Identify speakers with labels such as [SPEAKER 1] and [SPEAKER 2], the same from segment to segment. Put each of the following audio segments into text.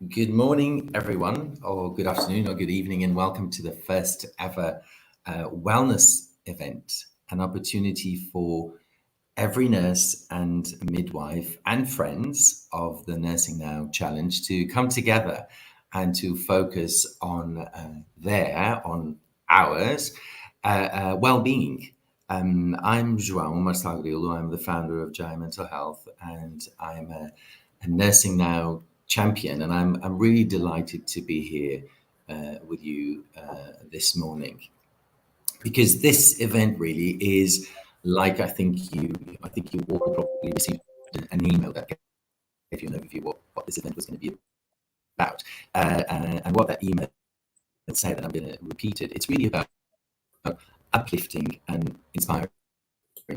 [SPEAKER 1] Good morning, everyone, or good afternoon, or good evening, and welcome to the first ever wellness event, an opportunity for every nurse and midwife and friends of the Nursing Now Challenge to come together and to focus on on ours, well-being. I'm João Marçal. I'm the founder of Jai Mental Health, and I'm a Nursing Now champion, and I'm really delighted to be here with you this morning, because this event really is like I think you all probably received an email that gave you an overview of what this event was going to be about, and what that email said, and I'm going to repeat it. It's really about uplifting and inspiring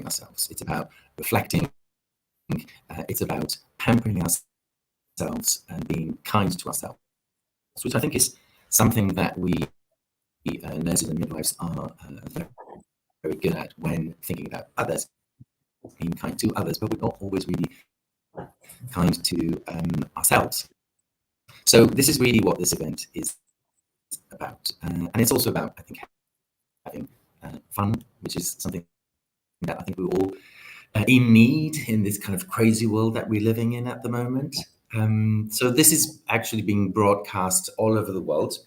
[SPEAKER 1] ourselves. It's about reflecting. It's about pampering ourselves and being kind to ourselves, which I think is something that we nurses and midwives are very, very good at when thinking about others, being kind to others, but we're not always really kind to ourselves. So this is really what this event is about, and it's also about, I think, having fun, which is something that I think we're all in need in this kind of crazy world that we're living in at the moment. So this is actually being broadcast all over the world.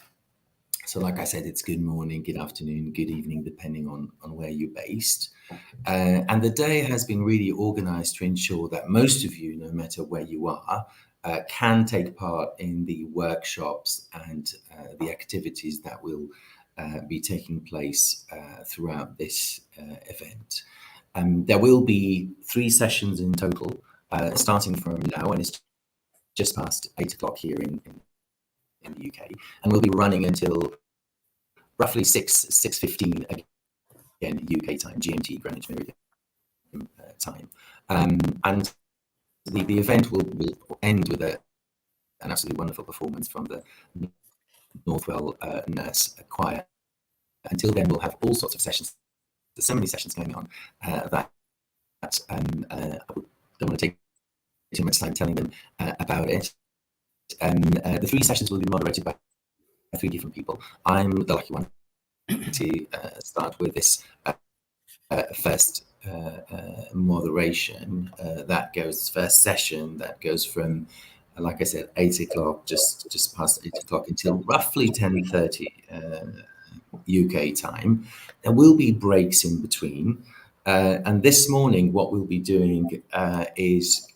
[SPEAKER 1] So like I said, it's good morning, good afternoon, good evening, depending on where you're based. And the day has been really organized to ensure that most of you, no matter where you are, can take part in the workshops and the activities that will be taking place throughout this event. There will be 3 sessions in total, starting from now, and it's just past 8 o'clock here in the UK, and we'll be running until roughly 6:15 again UK time, GMT, Greenwich Meridian time, and the event will end with an absolutely wonderful performance from the Northwell Nurse Choir. Until then, we'll have all sorts of sessions. There's so many sessions going on that I don't want to take too much time telling them about it. The 3 sessions will be moderated by 3 different people. I'm the lucky one to start with this first moderation first session that goes from, like I said, 8 o'clock, just past 8 o'clock, until roughly 10:30 UK time. There will be breaks in between, and this morning what we'll be doing is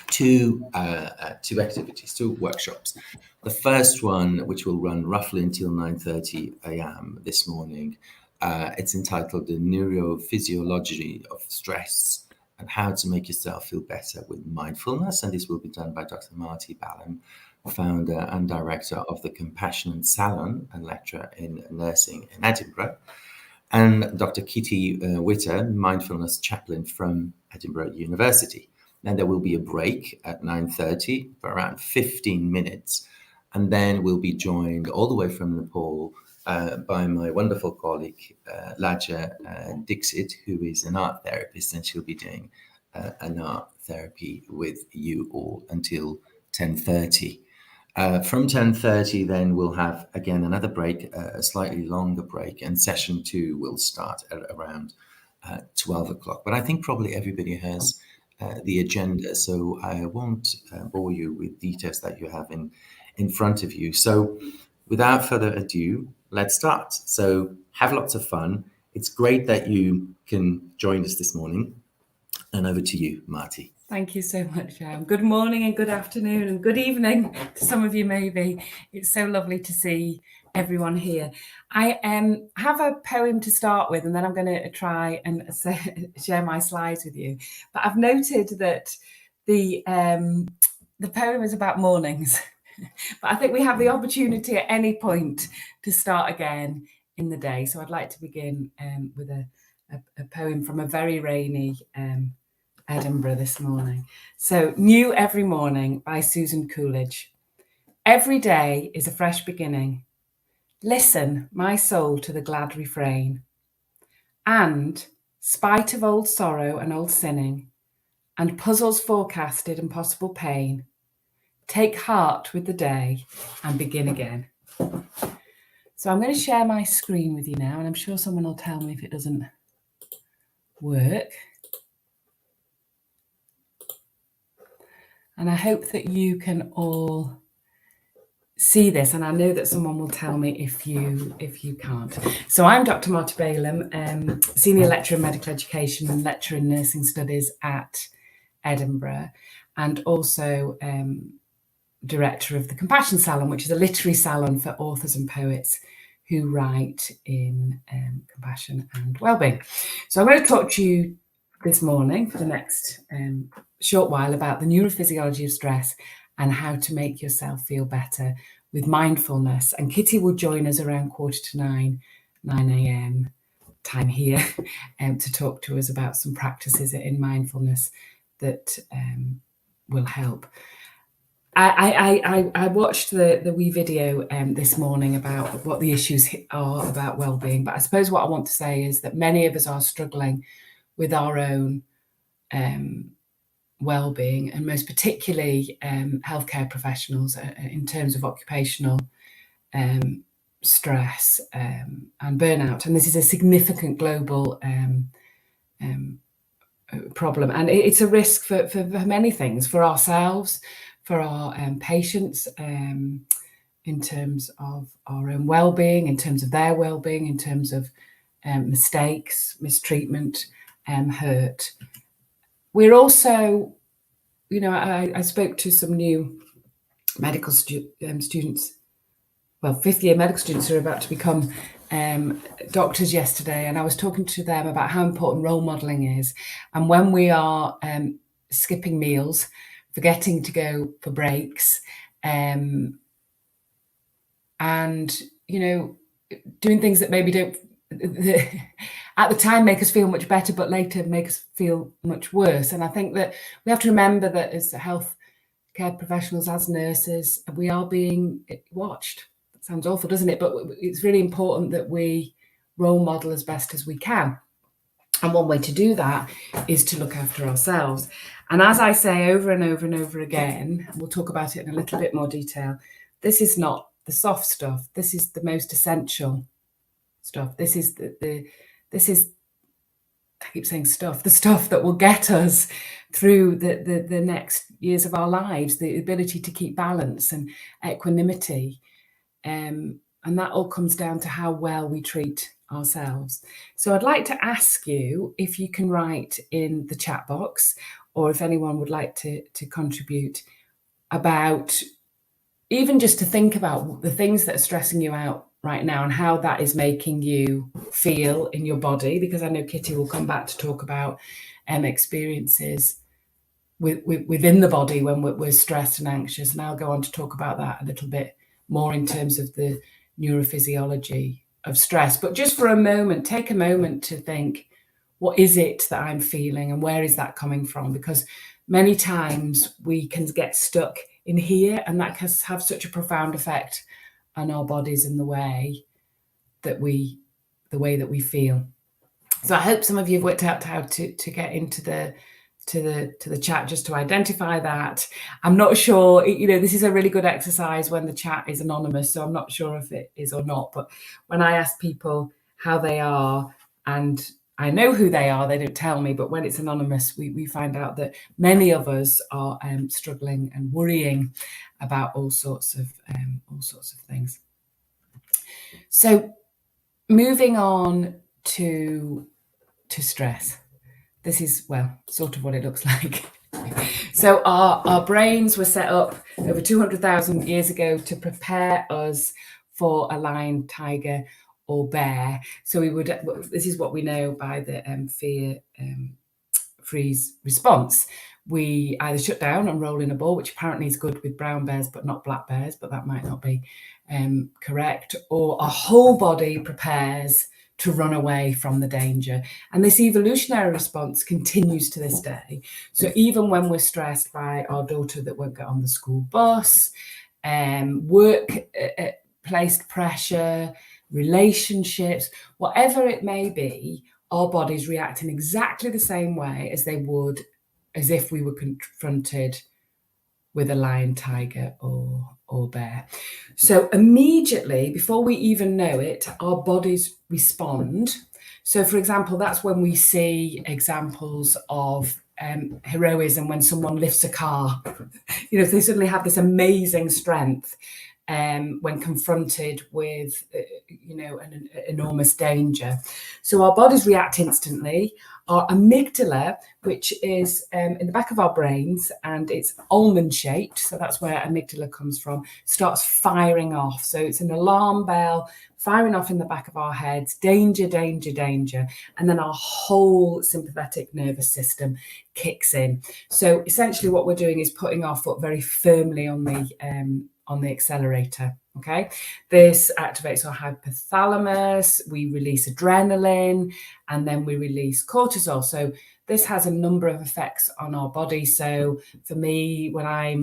[SPEAKER 1] two activities, 2 workshops. The first one, which will run roughly until 9:30 a.m. this morning, it's entitled The Neurophysiology of Stress and How to Make Yourself Feel Better with Mindfulness. And this will be done by Dr. Marty Ballum, founder and director of the Compassion Salon and lecturer in nursing in Edinburgh, and Dr. Kitty Witter, mindfulness chaplain from Edinburgh University. Then there will be a break at 9:30 for around 15 minutes. And then we'll be joined all the way from Nepal by my wonderful colleague, Laja Dixit, who is an art therapist, and she'll be doing an art therapy with you all until 10:30. From 10:30, then we'll have again another break, a slightly longer break, and session 2 will start at around 12 o'clock. But I think probably everybody has the agenda, so I won't bore you with details that you have in front of you. So without further ado, let's start. So have lots of fun. It's great that you can join us this morning. And over to you, Marty.
[SPEAKER 2] Thank you so much, Joe. Good morning and good afternoon and good evening to some of you maybe. It's so lovely to see everyone here. I have a poem to start with, and then I'm going to try and share my slides with you. But I've noted that the poem is about mornings, but I think we have the opportunity at any point to start again in the day. So I'd like to begin with a poem from a very rainy Edinburgh this morning. So, New Every Morning by Susan Coolidge. Every day is a fresh beginning. Listen, my soul, to the glad refrain. And, spite of old sorrow and old sinning, and puzzles forecasted and possible pain, take heart with the day and begin again. So I'm going to share my screen with you now, and I'm sure someone will tell me if it doesn't work. And I hope that you can all see this, and I know that someone will tell me if you can't. So I'm Dr. Marta Balaam, Senior Lecturer in Medical Education and Lecturer in Nursing Studies at Edinburgh, and also Director of the Compassion Salon, which is a literary salon for authors and poets who write in compassion and wellbeing. So I'm going to talk to you this morning for the next short while about the neurophysiology of stress and how to make yourself feel better with mindfulness. And Kitty will join us around 9:15 a.m. time here to talk to us about some practices in mindfulness that will help. I watched the wee video this morning about what the issues are about well-being, but I suppose what I want to say is that many of us are struggling with our own well-being, and most particularly healthcare professionals in terms of occupational stress and burnout. And this is a significant global problem, and it's a risk for many things, for ourselves, for our patients, in terms of our own well-being, in terms of their well-being, in terms of mistakes, mistreatment, hurt. We're also, I spoke to some new medical students, well, fifth-year medical students who are about to become doctors yesterday, and I was talking to them about how important role modelling is. And when we are skipping meals, forgetting to go for breaks, and doing things that maybe don't at the time make us feel much better, but later make us feel much worse. And I think that we have to remember that as health care professionals, as nurses, we are being watched. That sounds awful, doesn't it? But it's really important that we role model as best as we can. And one way to do that is to look after ourselves. And as I say over and over and over again, and we'll talk about it in a little bit more detail, this is not the soft stuff. This is the most essential stuff. This is this is, I keep saying stuff, the stuff that will get us through the next years of our lives, the ability to keep balance and equanimity. And that all comes down to how well we treat ourselves. So I'd like to ask you if you can write in the chat box, or if anyone would like to contribute, about even just to think about the things that are stressing you out right now and how that is making you feel in your body, because I know Kitty will come back to talk about experiences within the body when we're stressed and anxious, and I'll go on to talk about that a little bit more in terms of the neurophysiology of stress. But just for a moment, take a moment to think, what is it that I'm feeling and where is that coming from? Because many times we can get stuck in here, and that can have such a profound effect on our bodies and the way that we feel. So I hope some of you have worked out how to get into the chat just to identify that. I'm not sure, this is a really good exercise when the chat is anonymous, so I'm not sure if it is or not. But when I ask people how they are, and I know who they are, they don't tell me, but when it's anonymous, we find out that many of us are struggling and worrying about all sorts of things. So moving on to stress. This is, well, sort of what it looks like. So our brains were set up over 200,000 years ago to prepare us for a lion, tiger, or bear. So this is what we know by the fear freeze response. We either shut down and roll in a ball, which apparently is good with brown bears but not black bears, but that might not be correct, or our whole body prepares to run away from the danger. And this evolutionary response continues to this day. So even when we're stressed by our daughter that won't get on the school bus, work-placed pressure, relationships, whatever it may be, our bodies react in exactly the same way as they would as if we were confronted with a lion, tiger, or bear. So immediately, before we even know it, our bodies respond. So, for example, that's when we see examples of heroism, when someone lifts a car. You know, they suddenly have this amazing strength when confronted with, an enormous danger. So our bodies react instantly. Our amygdala, which is in the back of our brains, and it's almond shaped, so that's where amygdala comes from, starts firing off. So it's an alarm bell firing off in the back of our heads, danger, danger, danger. And then our whole sympathetic nervous system kicks in. So essentially what we're doing is putting our foot very firmly on the accelerator. Okay, this activates our hypothalamus, we release adrenaline, and then we release cortisol. So this has a number of effects on our body. So for me, when my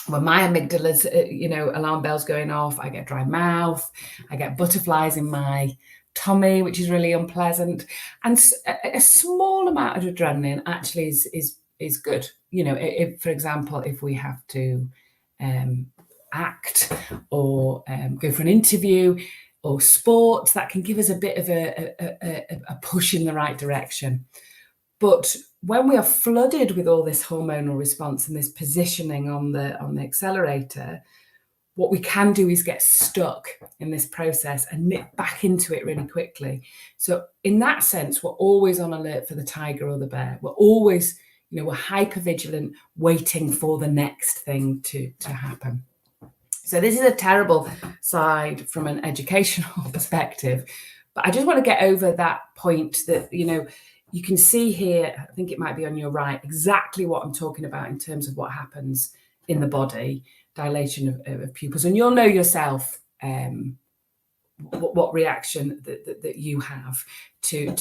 [SPEAKER 2] amygdala's, alarm bells going off, I get dry mouth, I get butterflies in my tummy, which is really unpleasant. And a small amount of adrenaline actually is good. You know, if, for example, if we have to act or go for an interview or sports, that can give us a bit of a push in the right direction. But when we are flooded with all this hormonal response and this positioning on the accelerator, what we can do is get stuck in this process and nip back into it really quickly. So in that sense, we're always on alert for the tiger or the bear. We're always, we're hyper vigilant, waiting for the next thing to happen. So this is a terrible side from an educational perspective, but I just want to get over that point that, you can see here, I think it might be on your right, exactly what I'm talking about in terms of what happens in the body, dilation of pupils. And you'll know yourself what reaction that you have to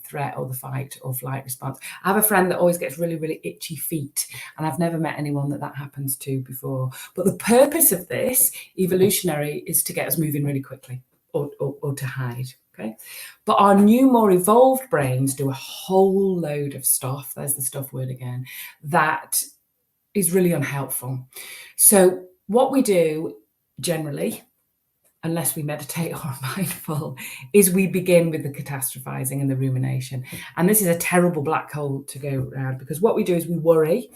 [SPEAKER 2] threat or the fight or flight response. I have a friend that always gets really, really itchy feet, and I've never met anyone that happens to before. But the purpose of this, evolutionary, is to get us moving really quickly or to hide. Okay, but our new, more evolved brains do a whole load of stuff. There's the stuff word again. That is really unhelpful. So what we do generally, unless we meditate or are mindful, is we begin with the catastrophizing and the rumination. And this is a terrible black hole to go around, because what we do is we worry,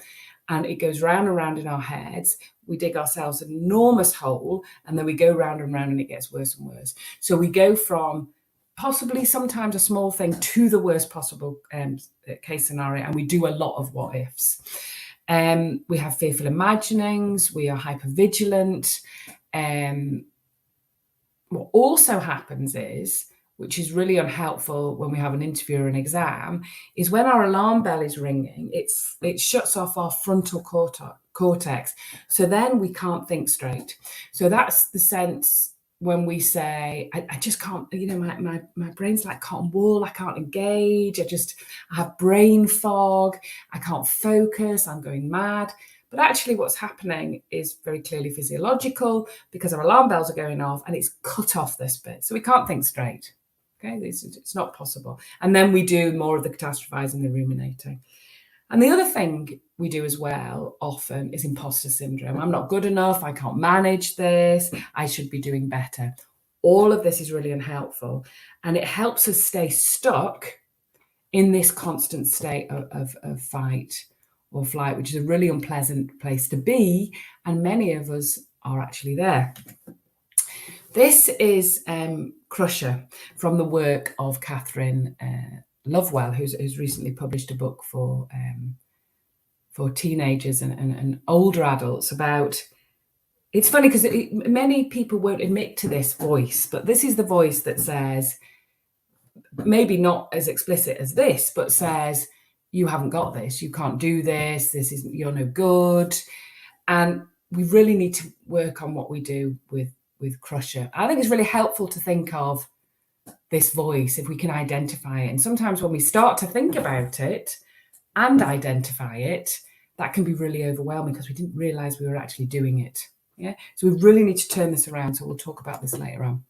[SPEAKER 2] and it goes round and round in our heads. We dig ourselves an enormous hole, and then we go round and round, and it gets worse and worse. So we go from possibly sometimes a small thing to the worst possible case scenario, and we do a lot of what ifs. We have fearful imaginings, we are hypervigilant. What also happens is, which is really unhelpful when we have an interview or an exam, is when our alarm bell is ringing, it shuts off our frontal cortex. So then we can't think straight. So that's the sense when we say, I just can't, my brain's like cotton wool, I can't engage, I have brain fog, I can't focus, I'm going mad. But actually what's happening is very clearly physiological, because our alarm bells are going off and it's cut off this bit. So we can't think straight. Okay, it's not possible. And then we do more of the catastrophizing, the ruminating. And the other thing we do as well often is imposter syndrome. I'm not good enough. I can't manage this. I should be doing better. All of this is really unhelpful. And it helps us stay stuck in this constant state of fight or flight, which is a really unpleasant place to be. And many of us are actually there. This is Crusher, from the work of Catherine Lovewell, who's recently published a book for teenagers and older adults about. It's funny because many people won't admit to this voice, but this is the voice that says, maybe not as explicit as this, but says, you haven't got this, you can't do this, you're no good. And we really need to work on what we do with Crusher. I think it's really helpful to think of this voice if we can identify it. And sometimes when we start to think about it and identify it, that can be really overwhelming because we didn't realize we were actually doing it. Yeah. So we really need to turn this around. So we'll talk about this later on.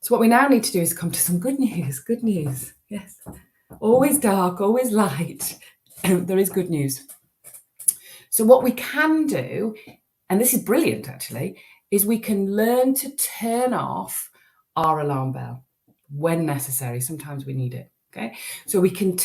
[SPEAKER 2] So what we now need to do is come to some good news. Good news. Yes. Always dark, always light. There is good news. So what we can do, and this is brilliant actually, is we can learn to turn off our alarm bell when necessary. Sometimes we need it. Okay. So we can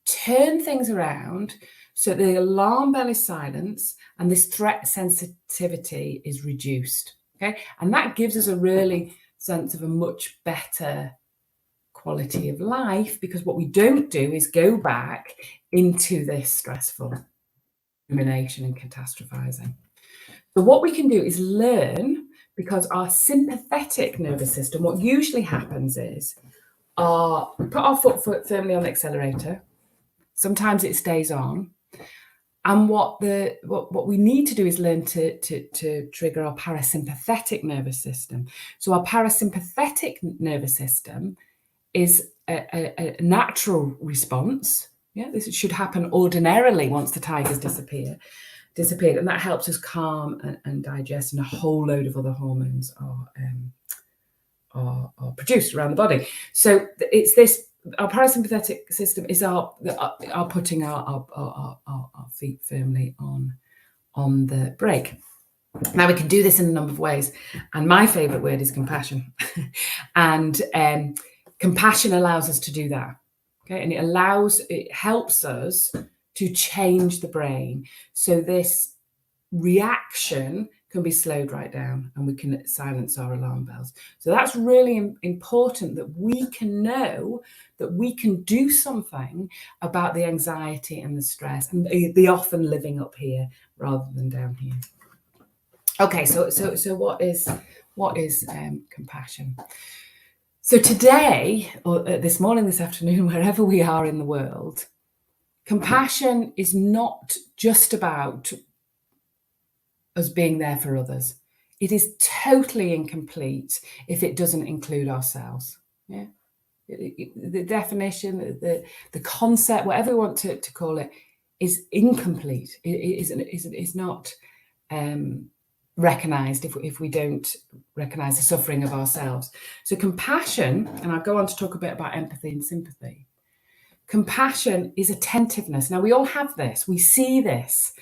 [SPEAKER 2] turn things around so the alarm bell is silenced and this threat sensitivity is reduced. Okay. And that gives us a really sense of a much better quality of life, because what we don't do is go back into this stressful rumination and catastrophizing. So what we can do is learn, because our sympathetic nervous system, what usually happens is we put our foot firmly on the accelerator. Sometimes it stays on. And what we need to do is learn to trigger our parasympathetic nervous system. So our parasympathetic nervous system is a natural response. Yeah, this should happen ordinarily once the tigers disappeared, and that helps us calm and digest, and a whole load of other hormones are produced around the body. So it's this. Our parasympathetic system is our putting our feet firmly on the brake. Now we can do this in a number of ways, and my favorite word is compassion. And compassion allows us to do that. Okay, and it helps us to change the brain, so this reaction can be slowed right down and we can silence our alarm bells. So that's really important, that we can know that we can do something about the anxiety and the stress and the often living up here rather than down here. Okay, so what is compassion? So today, or this morning, this afternoon, wherever we are in the world, compassion is not just about us being there for others. It is totally incomplete if it doesn't include ourselves. Yeah, the definition, the concept, whatever we want to call it, is incomplete. It is not recognized if we don't recognize the suffering of ourselves. So compassion, and I'll go on to talk a bit about empathy and sympathy. Compassion is attentiveness. Now we all have this. We see this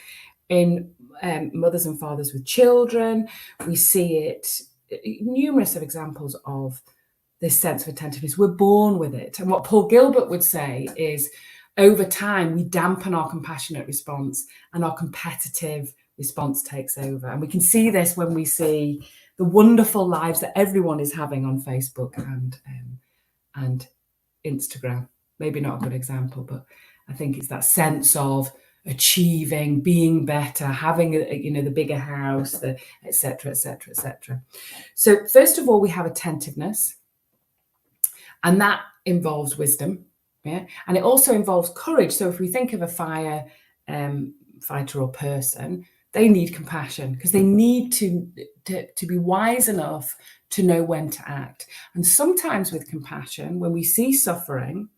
[SPEAKER 2] in mothers and fathers with children. We see it, numerous of examples of this sense of attentiveness. We're born with it. And what Paul Gilbert would say is, over time, we dampen our compassionate response and our competitive response takes over. And we can see this when we see the wonderful lives that everyone is having on Facebook and Instagram. Maybe not a good example, but I think it's that sense of achieving, being better, having the bigger house, the etc. etc. etc. So first of all, we have attentiveness, and that involves wisdom. Yeah, and it also involves courage. So if we think of a fighter or person, they need compassion because they need to be wise enough to know when to act. And sometimes with compassion, when we see suffering,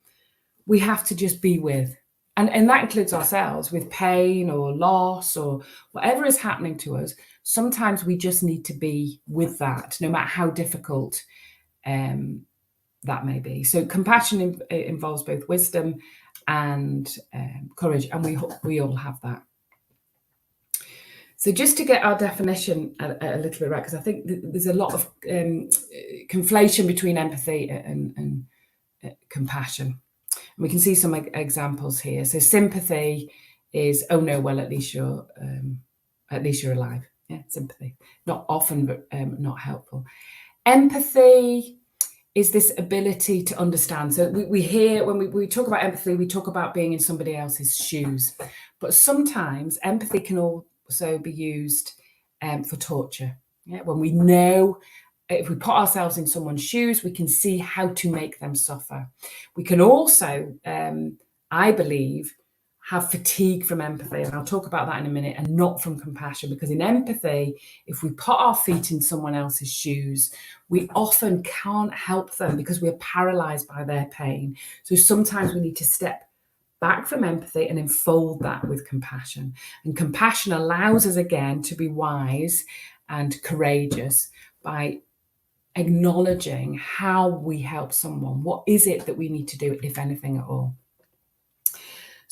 [SPEAKER 2] we have to just be with. And that includes ourselves with pain or loss or whatever is happening to us. Sometimes we just need to be with that, no matter how difficult that may be. So compassion involves both wisdom and courage, and we all have that. So just to get our definition a little bit right, because I think there's a lot of conflation between empathy and compassion. And we can see some examples here. So sympathy is, oh no, well, at least you're alive. Yeah, sympathy. Not often, but not helpful. Empathy is this ability to understand. So we hear, when we talk about empathy, we talk about being in somebody else's shoes. But sometimes empathy can also be used for torture. Yeah? When we know, if we put ourselves in someone's shoes, we can see how to make them suffer. We can also, I believe, have fatigue from empathy, and I'll talk about that in a minute, and not from compassion, because in empathy, if we put our feet in someone else's shoes, we often can't help them because we're paralyzed by their pain. So sometimes we need to step back from empathy and enfold that with compassion. And compassion allows us again to be wise and courageous by acknowledging how we help someone. What is it that we need to do, if anything at all?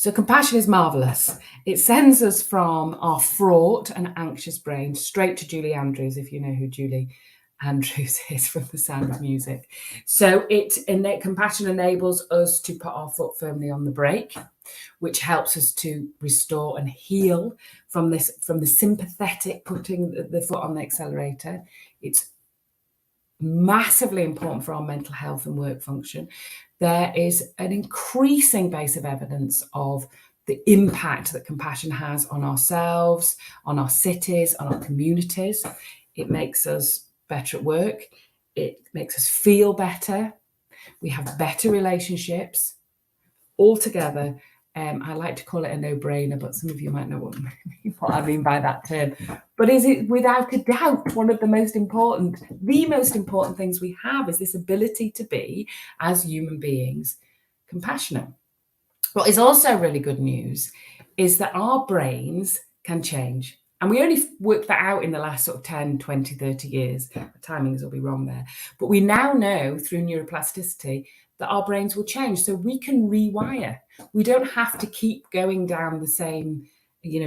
[SPEAKER 2] So compassion is marvelous. It sends us from our fraught and anxious brain straight to Julie Andrews, if you know who Julie Andrews is from The Sound of Music. So compassion enables us to put our foot firmly on the brake, which helps us to restore and heal from the sympathetic, putting the foot on the accelerator. It's massively important for our mental health and work function. There is an increasing base of evidence of the impact that compassion has on ourselves, on our cities, on our communities. It makes us better at work. It makes us feel better. We have better relationships. Altogether, I like to call it a no-brainer, but some of you might know what I mean by that term. But is it without a doubt one of the most important things we have is this ability to be, as human beings, compassionate. What is also really good news is that our brains can change. And we only worked that out in the last sort of 10, 20, 30 years. The timings will be wrong there. But we now know through neuroplasticity that our brains will change. So we can rewire. We don't have to keep going down the same,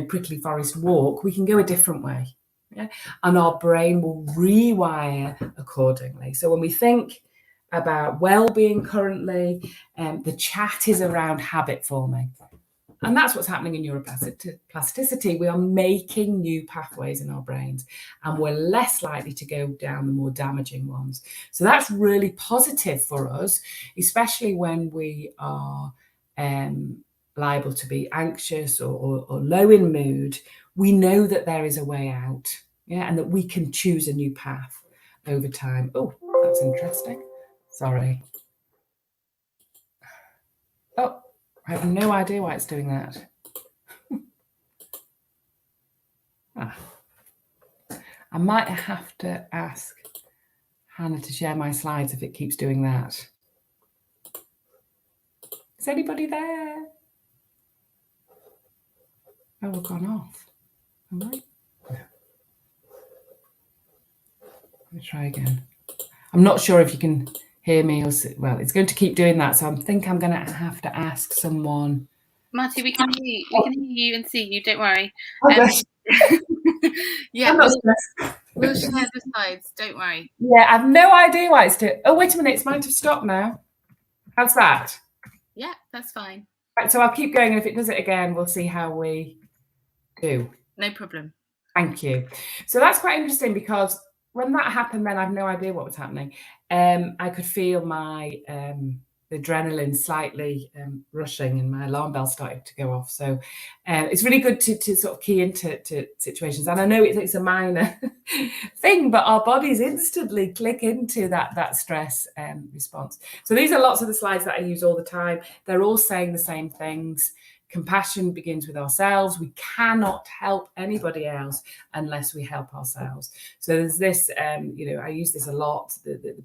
[SPEAKER 2] prickly forest walk. We can go a different way. Yeah? And our brain will rewire accordingly. So when we think about well-being currently, the chat is around habit forming. And that's what's happening in neuroplasticity. We are making new pathways in our brains, and we're less likely to go down the more damaging ones. So that's really positive for us, especially when we are liable to be anxious or low in mood. We know that there is a way out, and that we can choose a new path over time. Oh, that's interesting. Sorry. Oh, I have no idea why it's doing that. I might have to ask Hannah to share my slides if it keeps doing that. Is anybody there? Oh, we've gone off. Am I? No. Let me try again. I'm not sure if you can hear me or see. Well, it's going to keep doing that, so I think I'm going to have to ask someone.
[SPEAKER 3] Marty, we can hear you. We can hear you and see you. Don't worry. Yeah, we'll share the slides. Don't worry.
[SPEAKER 2] Yeah, I have no idea why it's doing. Oh, wait a minute. It might have stopped now. How's that?
[SPEAKER 3] Yeah, that's fine.
[SPEAKER 2] Right, so I'll keep going, and if it does it again, we'll see how we do.
[SPEAKER 3] No problem.
[SPEAKER 2] Thank you. So that's quite interesting, because when that happened, then I have no idea what was happening. I could feel my adrenaline slightly rushing, and my alarm bell started to go off. So it's really good to sort of key into situations. And I know it's a minor thing, but our bodies instantly click into that stress response. So these are lots of the slides that I use all the time. They're all saying the same things. Compassion begins with ourselves. We cannot help anybody else unless we help ourselves. So there's this, I use this a lot,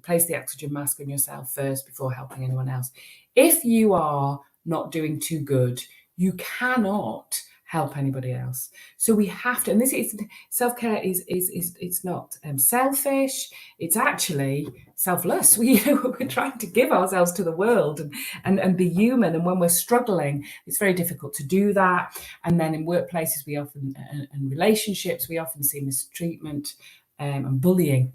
[SPEAKER 2] place the oxygen mask on yourself first before helping anyone else. If you are not doing too good, you cannot help anybody else. So we have to, and this is self-care is it's not selfish, it's actually selfless. We're trying to give ourselves to the world and be human. And when we're struggling, it's very difficult to do that. And then in workplaces, we often, and relationships, we often see mistreatment and bullying.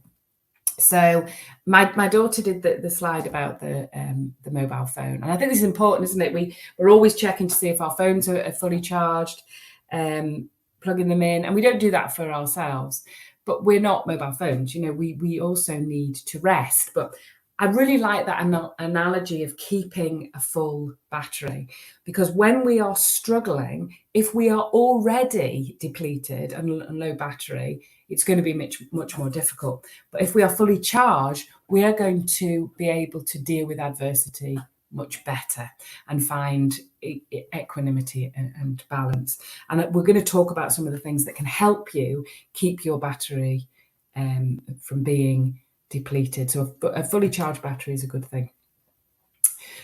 [SPEAKER 2] So my daughter did the slide about the mobile phone, and I think this is important, isn't it? We're always checking to see if our phones are fully charged, plugging them in, and we don't do that for ourselves. But we're not mobile phones, we also need to rest. But I really like that analogy of keeping a full battery, because when we are struggling, if we are already depleted and low battery, it's going to be much more difficult. But if we are fully charged, we are going to be able to deal with adversity much better and find equanimity and balance. And we're going to talk about some of the things that can help you keep your battery from being depleted. So a fully charged battery is a good thing.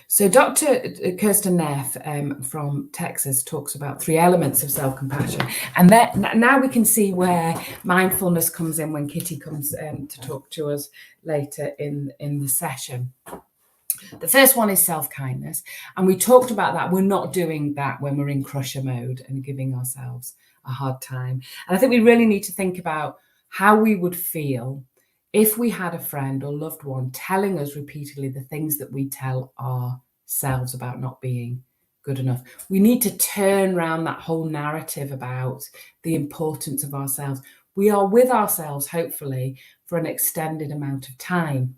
[SPEAKER 2] So Dr. Kirsten Neff from Texas talks about 3 elements of self-compassion. And now we can see where mindfulness comes in when Kitty comes to talk to us later in the session. The first one is self-kindness. And we talked about that. We're not doing that when we're in crusher mode and giving ourselves a hard time. And I think we really need to think about how we would feel if we had a friend or loved one telling us repeatedly the things that we tell ourselves about not being good enough. We need to turn around that whole narrative about the importance of ourselves. We are with ourselves, hopefully, for an extended amount of time.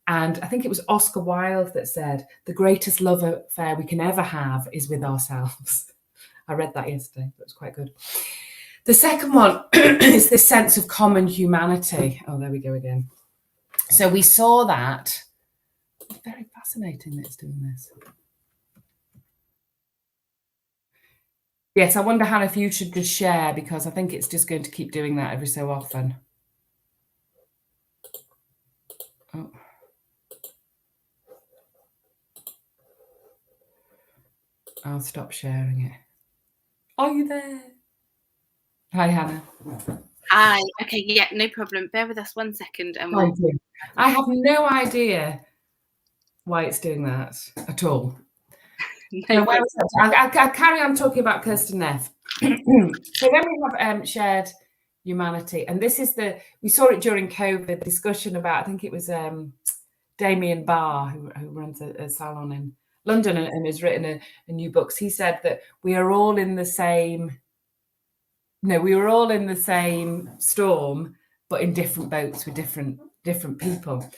[SPEAKER 2] And I think it was Oscar Wilde that said, the greatest love affair we can ever have is with ourselves. I read that yesterday. It was quite good. The second one is this sense of common humanity. Oh, there we go again. So we saw that. It's very fascinating that it's doing this. Yes, I wonder, Hannah, if you should just share, because I think it's just going to keep doing that every so often. Oh. I'll stop sharing it. Are you there? Hi, Hannah.
[SPEAKER 3] Hi. Okay, yeah, no problem. Bear with us 1 second. And
[SPEAKER 2] Thank you. I have no idea why it's doing that at all. I carry on talking about Kirsten Neff. So then we have shared humanity, and this is we saw it during COVID, discussion about, I think it was Damien Barr, who runs a salon in London and has written a new book. He said that we are all in the same, we were all in the same storm, but in different boats with different people.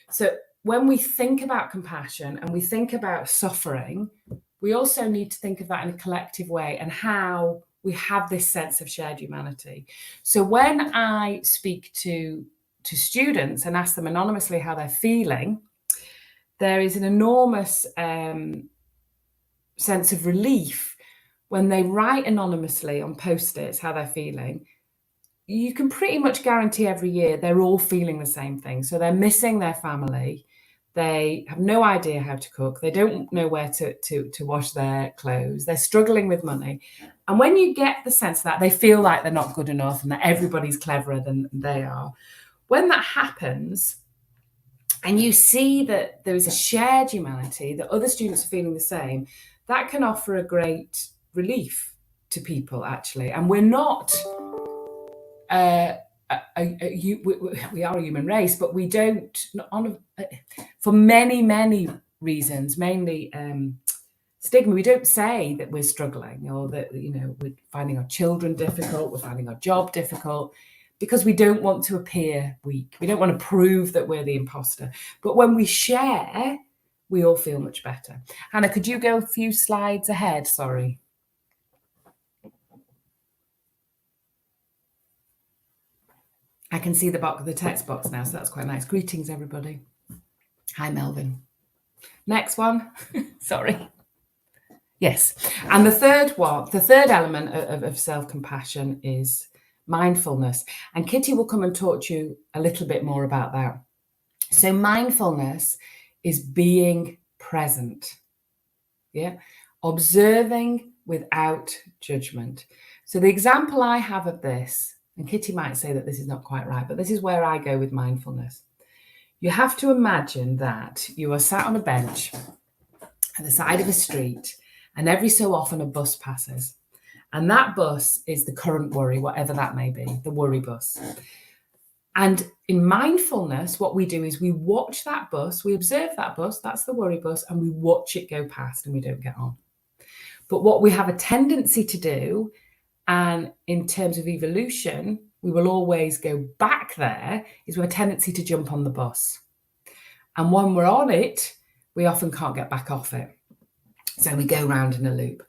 [SPEAKER 2] So when we think about compassion and we think about suffering, we also need to think of that in a collective way and how we have this sense of shared humanity. So when I speak to students and ask them anonymously how they're feeling, there is an enormous sense of relief when they write anonymously on Post-its how they're feeling. You can pretty much guarantee every year they're all feeling the same thing. So they're missing their family. They have no idea how to cook. They don't know where to wash their clothes. They're struggling with money. And when you get the sense that they feel like they're not good enough and that everybody's cleverer than they are, when that happens and you see that there is a shared humanity, that other students are feeling the same, that can offer a great relief to people, actually. And we're not... we are a human race, but we don't, for many reasons, mainly stigma, we don't say that we're struggling or that, we're finding our children difficult, we're finding our job difficult, because we don't want to appear weak. We don't want to prove that we're the imposter. But when we share, we all feel much better. Hannah, could you go a few slides ahead? Sorry. I can see the text box now, so that's quite nice. Greetings, everybody. Hi, Melvin. Next one. Sorry. Yes. And the third element of self-compassion is mindfulness. And Kitty will come and talk to you a little bit more about that. So mindfulness is being present. Yeah. Observing without judgment. So the example I have of this, and Kitty might say that this is not quite right, but this is where I go with mindfulness. You have to imagine that you are sat on a bench at the side of a street, and every so often a bus passes. And that bus is the current worry, whatever that may be, the worry bus. And in mindfulness, what we do is we watch that bus, we observe that bus, that's the worry bus, and we watch it go past and we don't get on. But what we have a tendency to do, and in terms of evolution, we will always go back there, is we have a tendency to jump on the bus. And when we're on it, we often can't get back off it. So we go round in a loop.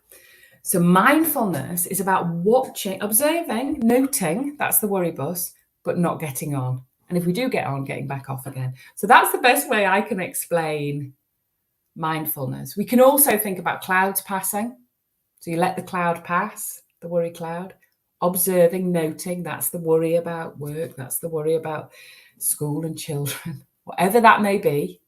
[SPEAKER 2] So mindfulness is about watching, observing, noting, that's the worry bus, but not getting on. And if we do get on, getting back off again. So that's the best way I can explain mindfulness. We can also think about clouds passing. So you let the cloud pass, the worry cloud, observing, noting, that's the worry about work, that's the worry about school and children, whatever that may be.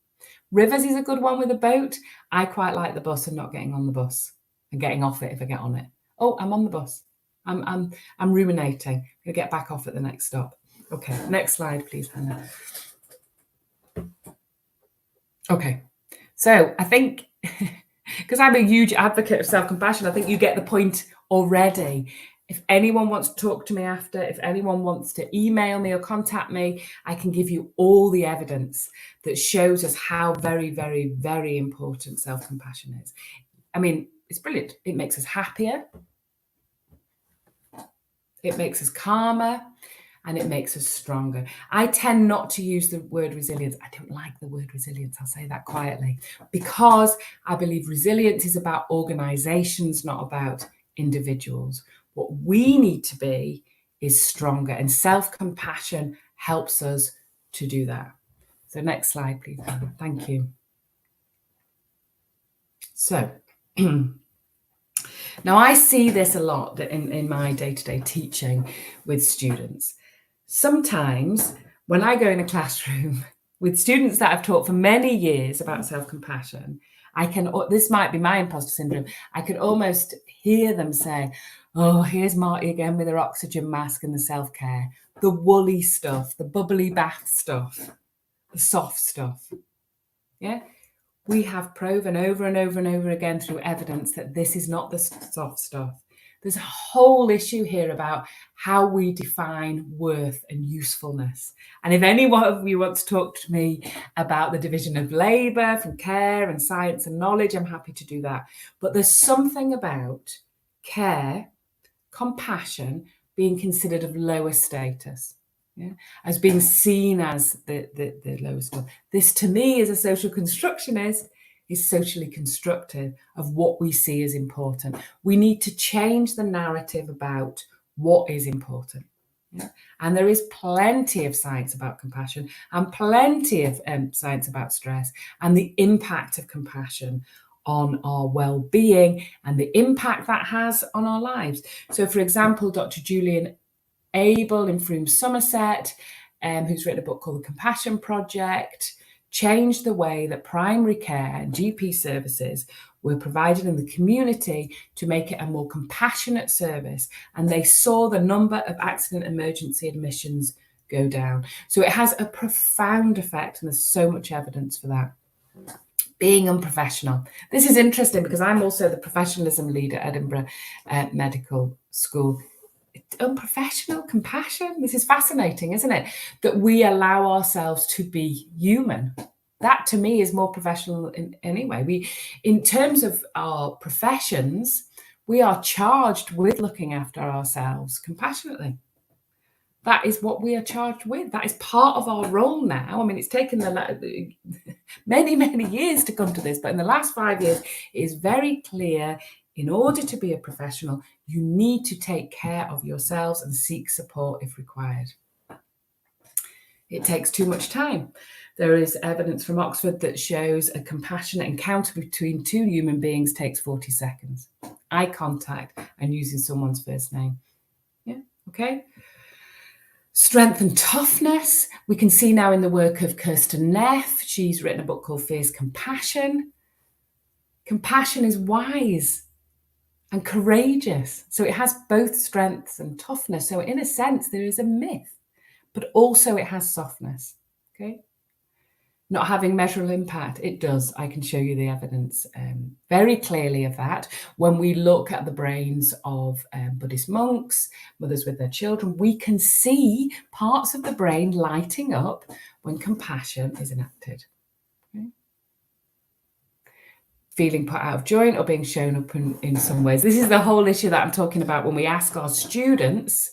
[SPEAKER 2] Rivers is a good one with a boat. I quite like the bus and not getting on the bus and getting off it if I get on it. Oh, I'm on the bus. I'm ruminating. I'm gonna get back off at the next stop. Okay, next slide, please, Hannah. Okay, So I think, because I'm a huge advocate of self-compassion, I think you get the point already. If anyone wants to talk to me after, if anyone wants to email me or contact me, I can give you all the evidence that shows us how very, very, very important self-compassion is. I mean, it's brilliant. It makes us happier. It makes us calmer. And it makes us stronger. I tend not to use the word resilience. I don't like the word resilience. I'll say that quietly, because I believe resilience is about organizations, not about individuals. What we need to be is stronger, and self-compassion helps us to do that. So next slide, please, Hannah. Thank you. So now I see this a lot in my day-to-day teaching with students. Sometimes when I go in a classroom with students that I've taught for many years about self-compassion, this might be my imposter syndrome, I can almost hear them say, oh, here's Marty again with her oxygen mask and the self-care, the woolly stuff, the bubbly bath stuff, the soft stuff. Yeah. We have proven over and over and over again through evidence that this is not the soft stuff. There's a whole issue here about how we define worth and usefulness. And if any one of you wants to talk to me about the division of labour from care and science and knowledge, I'm happy to do that. But there's something about care, compassion, being considered of lower status. Yeah, as being seen as the lowest one. This, to me, as a social constructionist, is socially constructive of what we see as important. We need to change the narrative about what is important. Yeah? And there is plenty of science about compassion and plenty of science about stress and the impact of compassion on our well-being and the impact that has on our lives. So, for example, Dr. Julian Abel in Frome, Somerset, who's written a book called The Compassion Project, changed the way that primary care and GP services were provided in the community to make it a more compassionate service. And they saw the number of accident emergency admissions go down. So it has a profound effect, and there's so much evidence for that. Being unprofessional. This is interesting because I'm also the professionalism lead at Edinburgh Medical School. Unprofessional compassion. This is fascinating, isn't it? That we allow ourselves to be human. That to me is more professional in any way. In terms of our professions, we are charged with looking after ourselves compassionately. That is what we are charged with. That is part of our role now. I mean, it's taken many, many years to come to this, but in the last 5 years, it is very clear. In order to be a professional, you need to take care of yourselves and seek support if required. It takes too much time. There is evidence from Oxford that shows a compassionate encounter between two human beings takes 40 seconds. Eye contact and using someone's first name. Yeah, okay. Strength and toughness. We can see now in the work of Kirsten Neff. She's written a book called Fierce Compassion. Compassion is wise and courageous. So it has both strengths and toughness. So in a sense, there is a myth, but also it has softness. Okay. Not having measurable impact, it does. I can show you the evidence very clearly of that. When we look at the brains of Buddhist monks, mothers with their children, we can see parts of the brain lighting up when compassion is enacted. Okay. Feeling put out of joint or being shown up in some ways. This is the whole issue that I'm talking about when we ask our students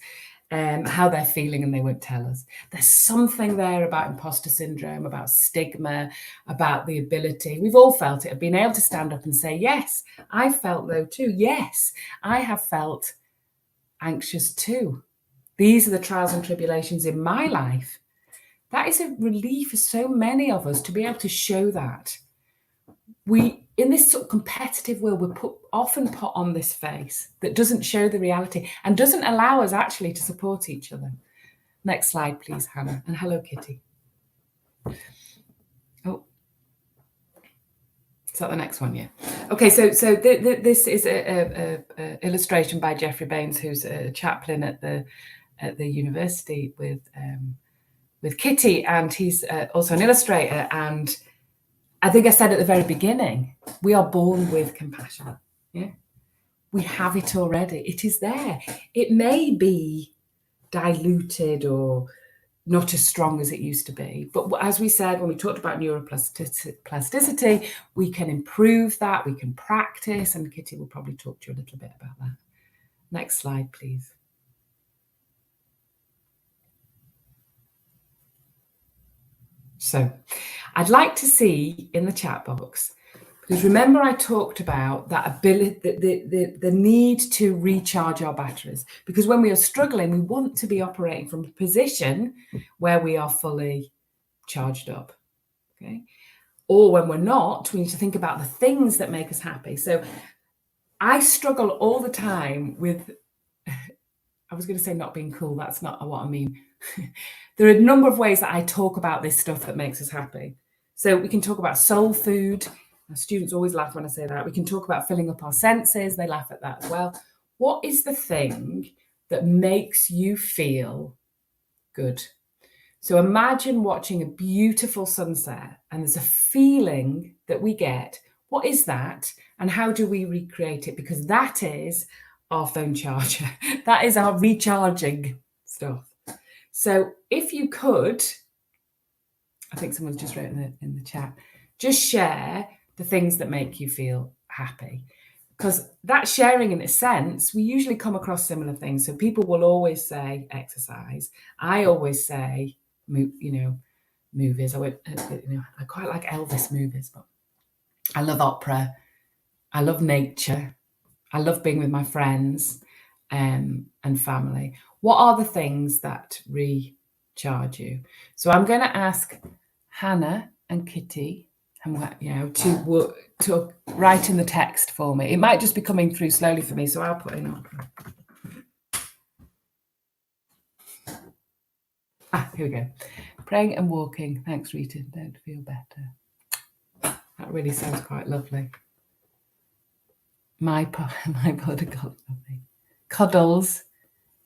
[SPEAKER 2] how they're feeling and they won't tell us. There's something there about imposter syndrome, about stigma, about the ability. We've all felt it, of being able to stand up and say, yes, I felt low too. Yes, I have felt anxious too. These are the trials and tribulations in my life. That is a relief for so many of us to be able to show that. We, in this sort of competitive world, we're often put on this face that doesn't show the reality and doesn't allow us actually to support each other. Next slide, please, Hannah. And hello, Kitty. Oh, is that the next one? Yeah. Okay, so this is a illustration by Geoffrey Baines, who's a chaplain at the university with Kitty, and he's also an illustrator. And I think I said at the very beginning, we are born with compassion. Yeah, we have it already. It is there. It may be diluted or not as strong as it used to be. But as we said, when we talked about neuroplasticity, we can improve that, we can practice, and Kitty will probably talk to you a little bit about that. Next slide, please. So I'd like to see in the chat box, because remember I talked about that ability, the need to recharge our batteries, because when we are struggling, we want to be operating from a position where we are fully charged up, okay? Or when we're not, we need to think about the things that make us happy. So I struggle all the time with, I was going to say not being cool, that's not what I mean. There are a number of ways that I talk about this stuff that makes us happy. So we can talk about soul food. My students always laugh when I say that. We can talk about filling up our senses. They laugh at that as well. What is the thing that makes you feel good? So imagine watching a beautiful sunset and there's a feeling that we get. What is that? And how do we recreate it? Because that is our phone charger. That is our recharging stuff. So if you could, I think someone's just wrote in the chat, just share the things that make you feel happy. Because that sharing, in a sense, we usually come across similar things. So people will always say exercise. I always say, movies. I quite like Elvis movies, but I love opera. I love nature. I love being with my friends and family. What are the things that recharge you? So I'm going to ask Hannah and Kitty, to write in the text for me. It might just be coming through slowly for me, so I'll put in opera. Here we go. Praying and walking. Thanks, Rita. Don't feel better. That really sounds quite lovely. My protocol. Cuddles.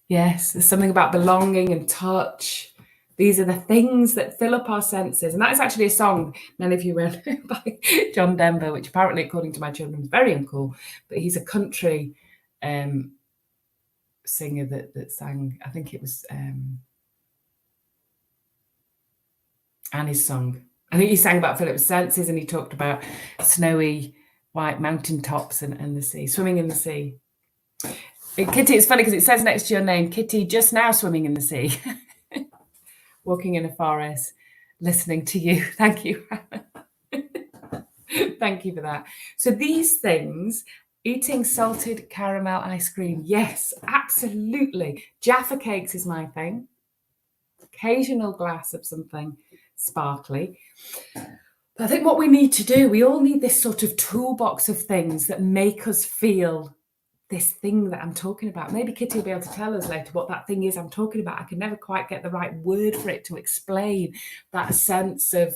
[SPEAKER 2] Yes, there's something about belonging and touch. These are the things that fill up our senses. And that is actually a song, none of you read, by John Denver, which apparently, according to my children, is very uncool. But he's a country singer that sang, I think it was Annie's song. I think he sang about Philip's senses, and he talked about snowy white mountain tops and the sea, swimming in the sea. Kitty, it's funny because it says next to your name, Kitty, just now swimming in the sea. Walking in a forest, listening to you. Thank you. Thank you for that. So these things, eating salted caramel ice cream. Yes, absolutely. Jaffa cakes is my thing. Occasional glass of something sparkly. But I think what we need to do, we all need this sort of toolbox of things that make us feel this thing that I'm talking about. Maybe Kitty will be able to tell us later what that thing is I'm talking about. I can never quite get the right word for it to explain that sense of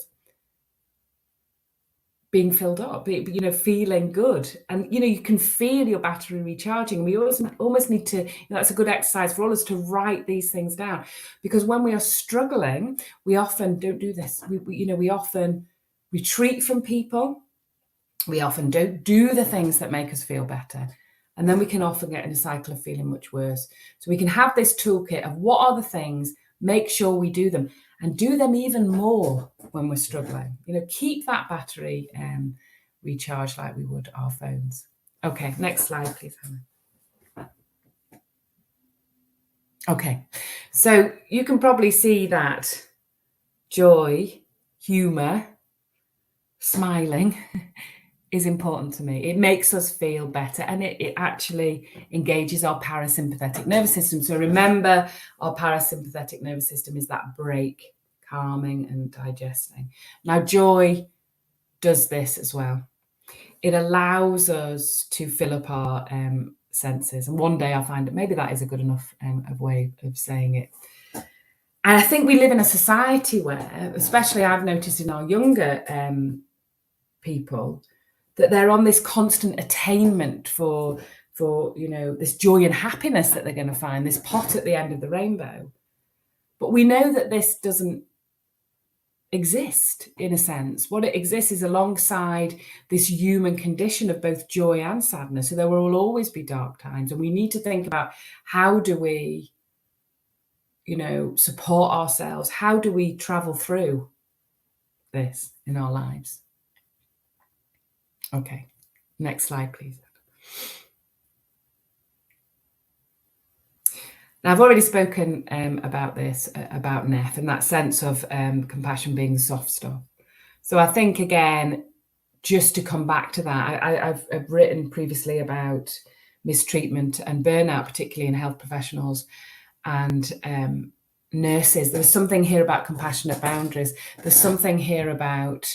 [SPEAKER 2] being filled up, feeling good. And, you can feel your battery recharging. We almost need to, that's a good exercise for all us to write these things down. Because when we are struggling, we often don't do this. We often retreat from people. We often don't do the things that make us feel better. And then we can often get in a cycle of feeling much worse. So we can have this toolkit of what are the things, make sure we do them, and do them even more when we're struggling. Keep that battery recharged like we would our phones. Okay, next slide, please, Hannah. Okay, so you can probably see that joy, humour, smiling is important to me. It makes us feel better, and it actually engages our parasympathetic nervous system. So remember, our parasympathetic nervous system is that break, calming and digesting. Now, joy does this as well. It allows us to fill up our senses. And one day I'll find that maybe that is a good enough way of saying it. And I think we live in a society where, especially I've noticed in our younger people, that they're on this constant attainment for this joy and happiness that they're going to find, this pot at the end of the rainbow. But we know that this doesn't exist in a sense. What it exists is alongside this human condition of both joy and sadness. So there will always be dark times, and we need to think about how do we, support ourselves? How do we travel through this in our lives? Okay, next slide, please. Now, I've already spoken about this, about NEF, and that sense of compassion being the soft stuff. So I think, again, just to come back to that, I've written previously about mistreatment and burnout, particularly in health professionals and nurses. There's something here about compassionate boundaries. There's something here about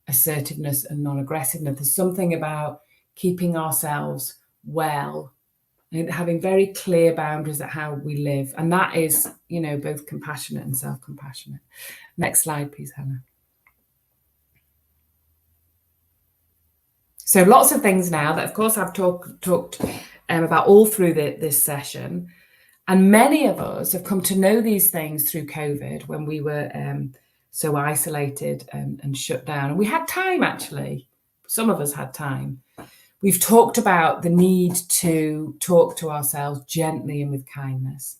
[SPEAKER 2] assertiveness and non-aggressiveness. There's something about keeping ourselves well and having very clear boundaries at how we live. And that is, both compassionate and self-compassionate. Next slide, please, Hannah. So lots of things now that, of course, I've talked about all through this session. And many of us have come to know these things through COVID, when we were so isolated and shut down. And we had time, actually. Some of us had time. We've talked about the need to talk to ourselves gently and with kindness,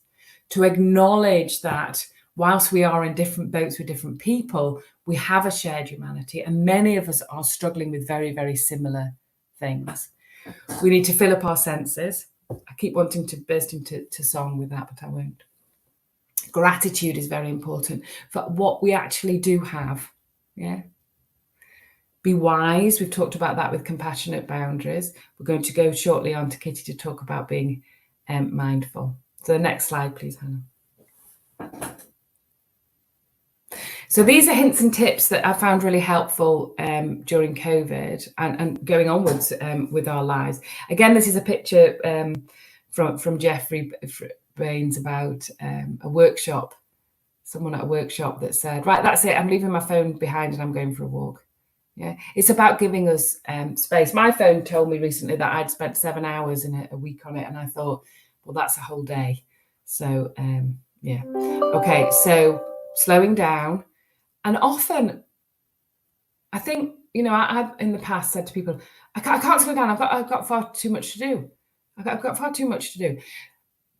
[SPEAKER 2] to acknowledge that whilst we are in different boats with different people, we have a shared humanity, and many of us are struggling with very, very similar things. We need to fill up our senses. I keep wanting to burst into song with that, but I won't. Gratitude is very important for what we actually do have. Yeah. Be wise. We've talked about that with compassionate boundaries. We're going to go shortly on to Kitty to talk about being mindful. So the next slide, please, Hannah. So these are hints and tips that I found really helpful during COVID and going onwards with our lives. Again, this is a picture from Jeffrey Baines about a workshop, someone at a workshop that said, right, that's it, I'm leaving my phone behind and I'm going for a walk. Yeah, it's about giving us space. My phone told me recently that I'd spent 7 hours in a week on it, and I thought, well, that's a whole day. So, yeah. Okay, so slowing down. And often, I think, I've in the past said to people, I can't slow down. I've got far too much to do. I've got far too much to do.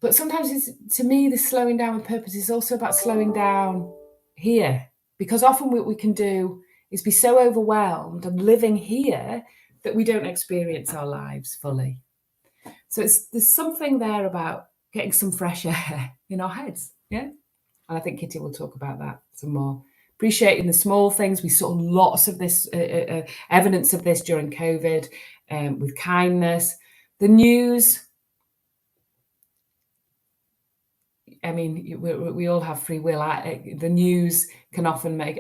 [SPEAKER 2] But sometimes, to me, the slowing down with purpose is also about slowing down here. Because often what we can do is be so overwhelmed and living here that we don't experience our lives fully. So there's something there about getting some fresh air in our heads. Yeah. And I think Kitty will talk about that some more. Appreciating the small things. We saw lots of this evidence of this during COVID with kindness. The news. I mean, we all have free will. The news can often make,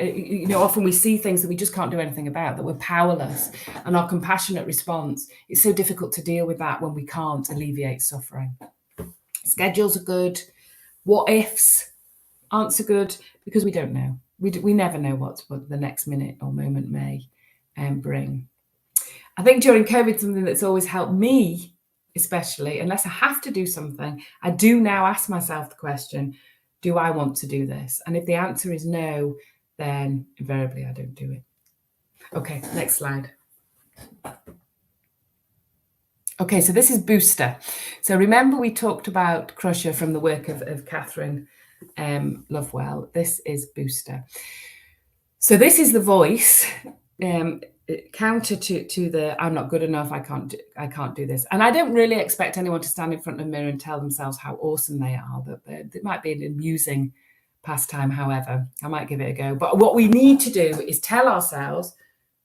[SPEAKER 2] often we see things that we just can't do anything about, that we're powerless. And our compassionate response, it's so difficult to deal with that when we can't alleviate suffering. Schedules are good. What ifs aren't so good because we don't know. We never know what the next minute or moment may bring. I think during COVID, something that's always helped me, especially, unless I have to do something, I do now ask myself the question, do I want to do this? And if the answer is no, then invariably I don't do it. Okay, next slide. Okay, so this is Booster. So remember we talked about Crusher from the work of Catherine Lovewell. This is Booster. So this is the voice counter to the I'm not good enough, I can't do this. And I don't really expect anyone to stand in front of a mirror and tell themselves how awesome they are. That it might be an amusing pastime, however. I might give it a go. But what we need to do is tell ourselves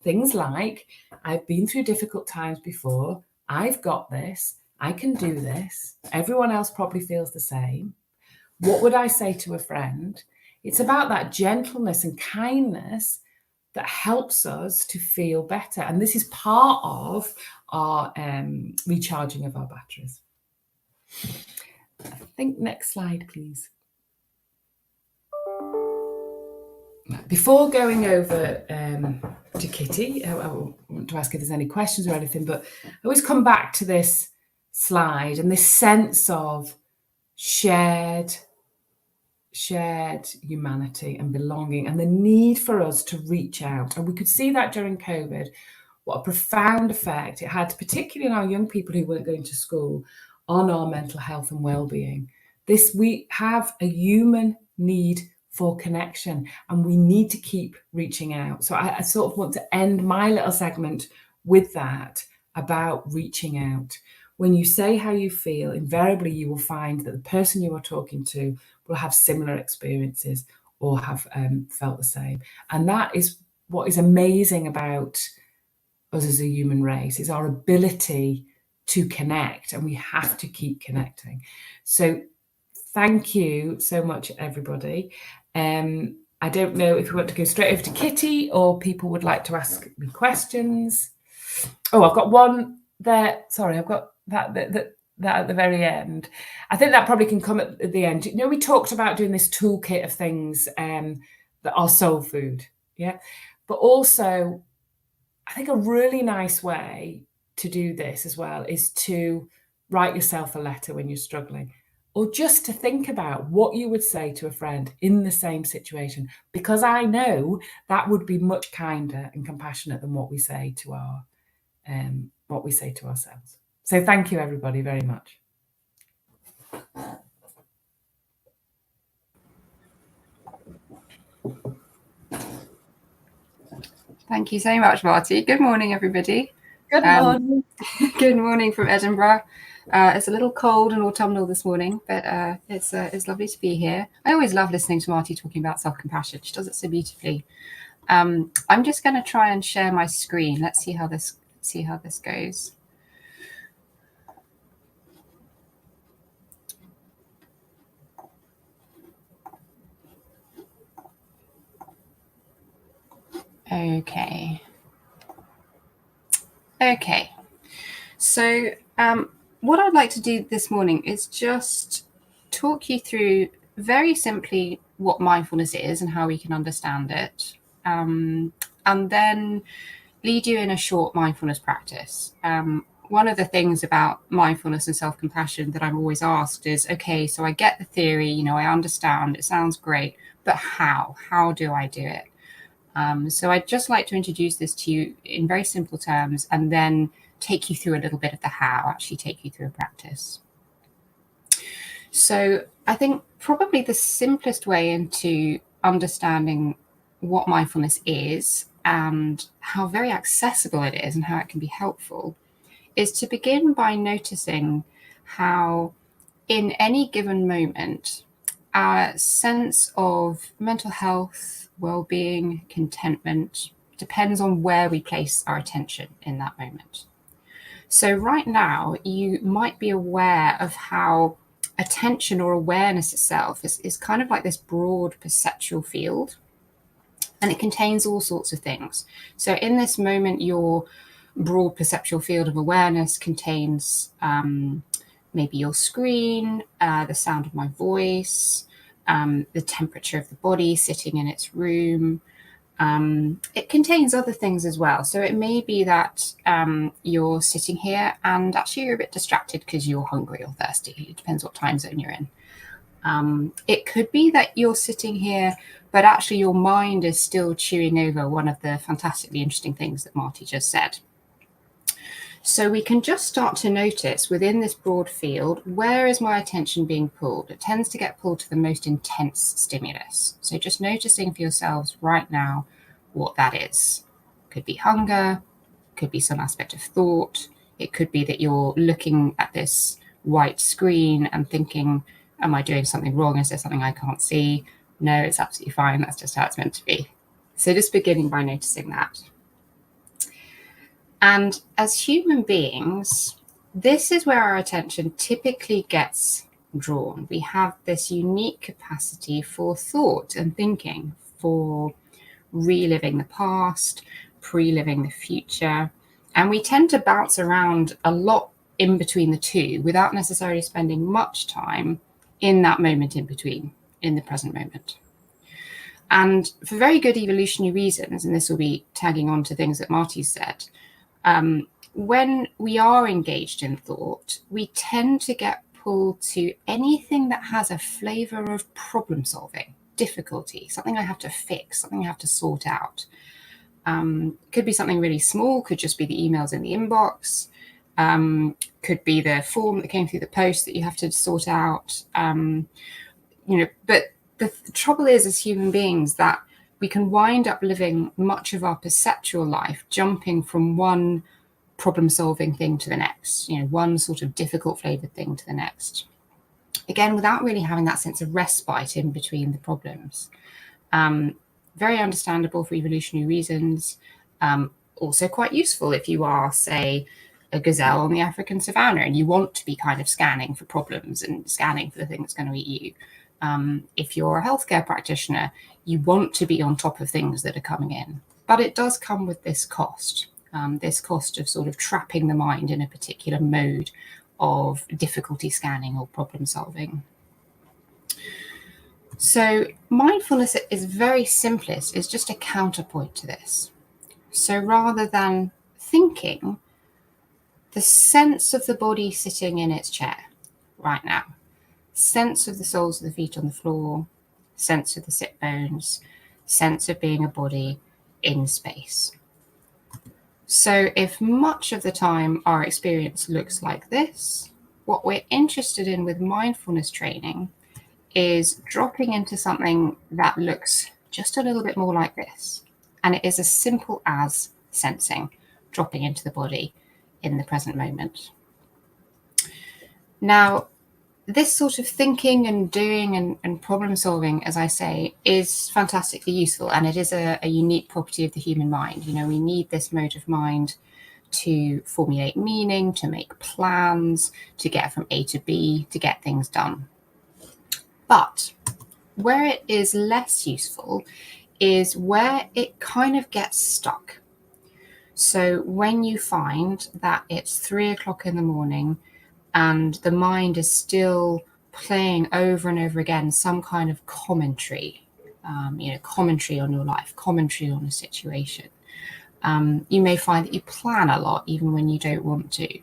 [SPEAKER 2] things like, I've been through difficult times before, I've got this, I can do this, everyone else probably feels the same. What would I say to a friend? It's about that gentleness and kindness that helps us to feel better. And this is part of our recharging of our batteries. I think next slide, please. Before going over to Kitty, I want to ask if there's any questions or anything, but I always come back to this slide and this sense of shared shared humanity and belonging, and the need for us to reach out. And we could see that during COVID, what a profound effect it had, particularly in our young people who weren't going to school, on our mental health and well-being. We have a human need for connection, and we need to keep reaching out. So I sort of want to end my little segment with that, about reaching out. When you say how you feel, invariably you will find that the person you are talking to will have similar experiences or have felt the same. And that is what is amazing about us as a human race, is our ability to connect, and we have to keep connecting. So thank you so much, everybody. I don't know if we want to go straight over to Kitty or people would like to ask me questions. Oh, I've got one there. Sorry, I've got that at the very end. I think that probably can come at the end. You know, we talked about doing this toolkit of things that are soul food, yeah? But also, I think a really nice way to do this as well is to write yourself a letter when you're struggling, or just to think about what you would say to a friend in the same situation, because I know that would be much kinder and compassionate than what we say to ourselves. So thank you, everybody, very much.
[SPEAKER 4] Thank you so much, Marty. Good morning, everybody.
[SPEAKER 2] Good morning.
[SPEAKER 4] Good morning from Edinburgh. It's a little cold and autumnal this morning, but it's lovely to be here. I always love listening to Marty talking about self-compassion. She does it so beautifully. I'm just going to try and share my screen. Let's see how this goes. Okay. So what I'd like to do this morning is just talk you through very simply what mindfulness is and how we can understand it, and then lead you in a short mindfulness practice. One of the things about mindfulness and self-compassion that I'm always asked is, okay, so I get the theory, you know, I understand, it sounds great, but how do I do it? So I'd just like to introduce this to you in very simple terms, and then take you through a little bit of the how, actually take you through a practice. So I think probably the simplest way into understanding what mindfulness is and how very accessible it is and how it can be helpful is to begin by noticing how in any given moment, our sense of mental health, well-being, contentment depends on where we place our attention in that moment. So right now, you might be aware of how attention or awareness itself is kind of like this broad perceptual field, and it contains all sorts of things. So in this moment, your broad perceptual field of awareness contains maybe your screen, the sound of my voice, the temperature of the body sitting in its room. It contains other things as well. So it may be that you're sitting here and actually you're a bit distracted because you're hungry or thirsty. It depends what time zone you're in. It could be that you're sitting here, but actually your mind is still chewing over one of the fantastically interesting things that Marty just said. So we can just start to notice within this broad field, where is my attention being pulled? It tends to get pulled to the most intense stimulus. So just noticing for yourselves right now what that is. Could be hunger, could be some aspect of thought. It could be that you're looking at this white screen and thinking, am I doing something wrong? Is there something I can't see? No, it's absolutely fine. That's just how it's meant to be. So just beginning by noticing that. And as human beings, this is where our attention typically gets drawn. We have this unique capacity for thought and thinking, for reliving the past, pre-living the future. And we tend to bounce around a lot in between the two without necessarily spending much time in that moment in between, in the present moment. And for very good evolutionary reasons, and this will be tagging on to things that Marty said, when we are engaged in thought, we tend to get people to anything that has a flavor of problem solving, difficulty, something I have to fix, something I have to sort out. Could be something really small, could just be the emails in the inbox, could be the form that came through the post that you have to sort out. But the trouble is, as human beings, that we can wind up living much of our perceptual life jumping from one problem-solving thing to the next, one sort of difficult flavored thing to the next. Again, without really having that sense of respite in between the problems. Very understandable for evolutionary reasons. Also quite useful if you are, say, a gazelle on the African savannah and you want to be kind of scanning for problems and scanning for the thing that's going to eat you. If you're a healthcare practitioner, you want to be on top of things that are coming in. But it does come with this cost of sort of trapping the mind in a particular mode of difficulty scanning or problem solving. So mindfulness is very simplest, is just a counterpoint to this. So rather than thinking, the sense of the body sitting in its chair right now, sense of the soles of the feet on the floor, sense of the sit bones, sense of being a body in space. So if much of the time our experience looks like this, what we're interested in with mindfulness training is dropping into something that looks just a little bit more like this. And it is as simple as sensing, dropping into the body in the present moment. Now, this sort of thinking and doing and problem solving, as I say, is fantastically useful. And it is a unique property of the human mind. We need this mode of mind to formulate meaning, to make plans, to get from A to B, to get things done. But where it is less useful is where it kind of gets stuck. So when you find that it's 3 o'clock in the morning and the mind is still playing over and over again some kind of commentary, commentary on your life, commentary on a situation. You may find that you plan a lot even when you don't want to.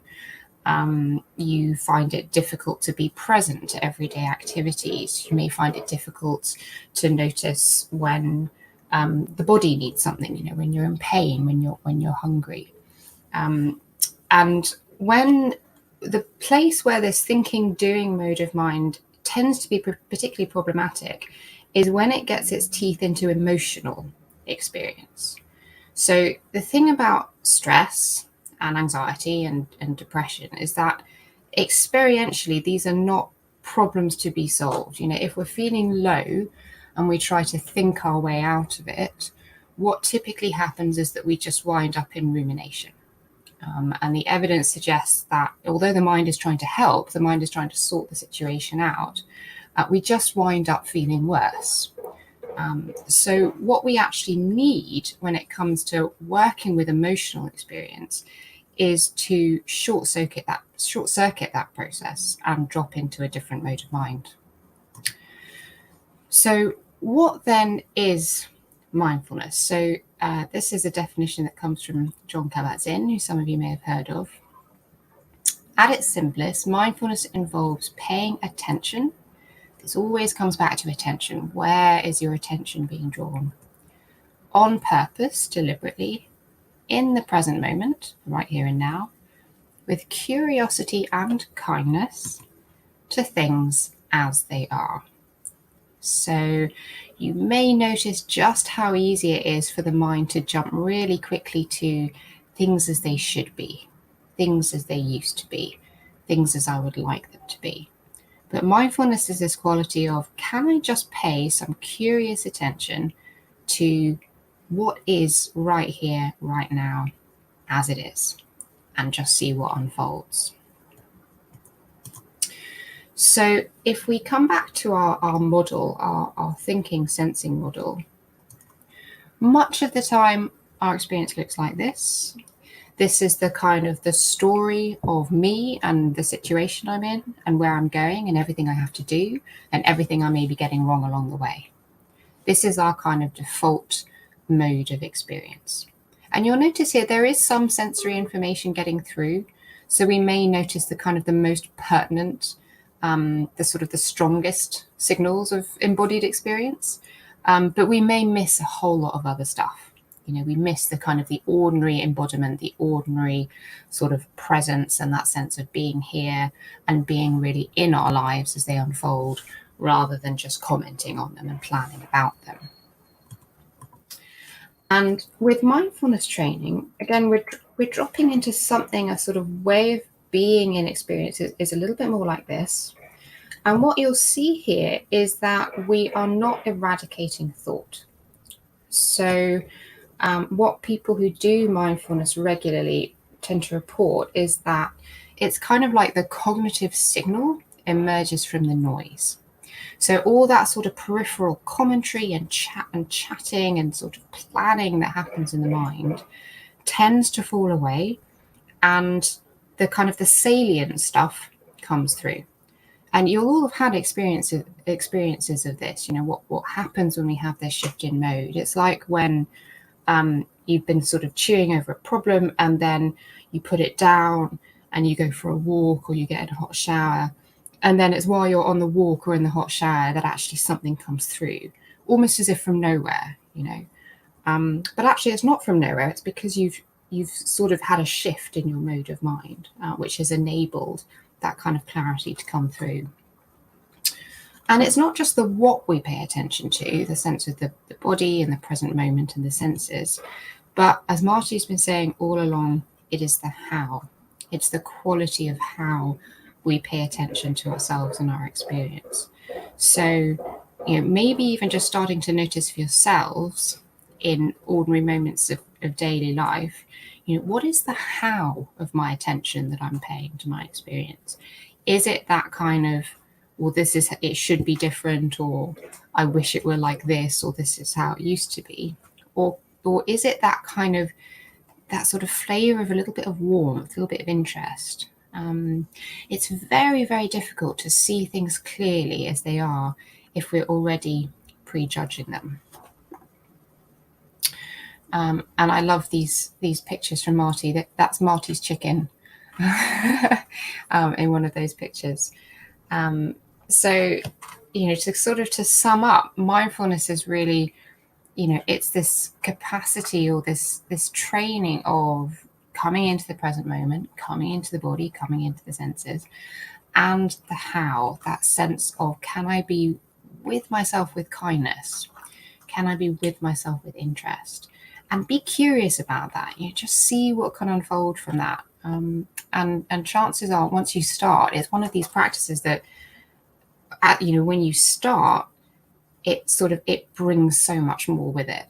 [SPEAKER 4] You find it difficult to be present to everyday activities. You may find it difficult to notice when the body needs something, when you're in pain, when you're hungry. And when the place where this thinking, doing mode of mind tends to be particularly problematic is when it gets its teeth into emotional experience. So the thing about stress and anxiety and depression is that experientially, these are not problems to be solved. If we're feeling low and we try to think our way out of it, what typically happens is that we just wind up in rumination. And the evidence suggests that although the mind is trying to help, the mind is trying to sort the situation out, we just wind up feeling worse. So what we actually need when it comes to working with emotional experience is to short circuit that process and drop into a different mode of mind. So what then is mindfulness? So this is a definition that comes from John Kabat-Zinn, who some of you may have heard of. At its simplest, mindfulness involves paying attention. This always comes back to attention. Where is your attention being drawn? On purpose, deliberately, in the present moment, right here and now, with curiosity and kindness to things as they are. So you may notice just how easy it is for the mind to jump really quickly to things as they should be, things as they used to be, things as I would like them to be. But mindfulness is this quality of, can I just pay some curious attention to what is right here, right now, as it is, and just see what unfolds. So if we come back to our model, our thinking, sensing model, much of the time our experience looks like this. This is the kind of the story of me and the situation I'm in and where I'm going and everything I have to do and everything I may be getting wrong along the way. This is our kind of default mode of experience. And you'll notice here there is some sensory information getting through. So we may notice the kind of the most pertinent the sort of the strongest signals of embodied experience, but we may miss a whole lot of other stuff. We miss the kind of the ordinary embodiment, the ordinary sort of presence, and that sense of being here and being really in our lives as they unfold, rather than just commenting on them and planning about them. And with mindfulness training, again, we're dropping into something, a sort of way of being in experience is a little bit more like this. And what you'll see here is that we are not eradicating thought. So what people who do mindfulness regularly tend to report is that it's kind of like the cognitive signal emerges from the noise. So all that sort of peripheral commentary and chatting and sort of planning that happens in the mind tends to fall away, and the kind of the salient stuff comes through. And you'll all have had experiences of this. What happens when we have this shift in mode. It's like when you've been sort of chewing over a problem, and then you put it down and you go for a walk, or you get in a hot shower. And then it's while you're on the walk or in the hot shower that actually something comes through, almost as if from nowhere, But actually it's not from nowhere. It's because you've sort of had a shift in your mode of mind, which has enabled that kind of clarity to come through. And it's not just the what we pay attention to, the sense of the body and the present moment and the senses, but as Marty's been saying all along, it is the how. It's the quality of how we pay attention to ourselves and our experience. So, maybe even just starting to notice for yourselves in ordinary moments of daily life, what is the how of my attention that I'm paying to my experience? Is it that kind of, well, it should be different, or I wish it were like this, or this is how it used to be? Or is it that kind of, that sort of flavor of a little bit of warmth, a little bit of interest? It's very, very difficult to see things clearly as they are if we're already prejudging them. And I love these pictures from Marty. That's Marty's chicken in one of those pictures. So, to sum up, mindfulness is really, it's this capacity, or this training of coming into the present moment, coming into the body, coming into the senses, and the how, that sense of, can I be with myself with kindness? Can I be with myself with interest? And be curious about that. Just see what can unfold from that. And chances are, once you start, it's one of these practices that, when you start, it brings so much more with it.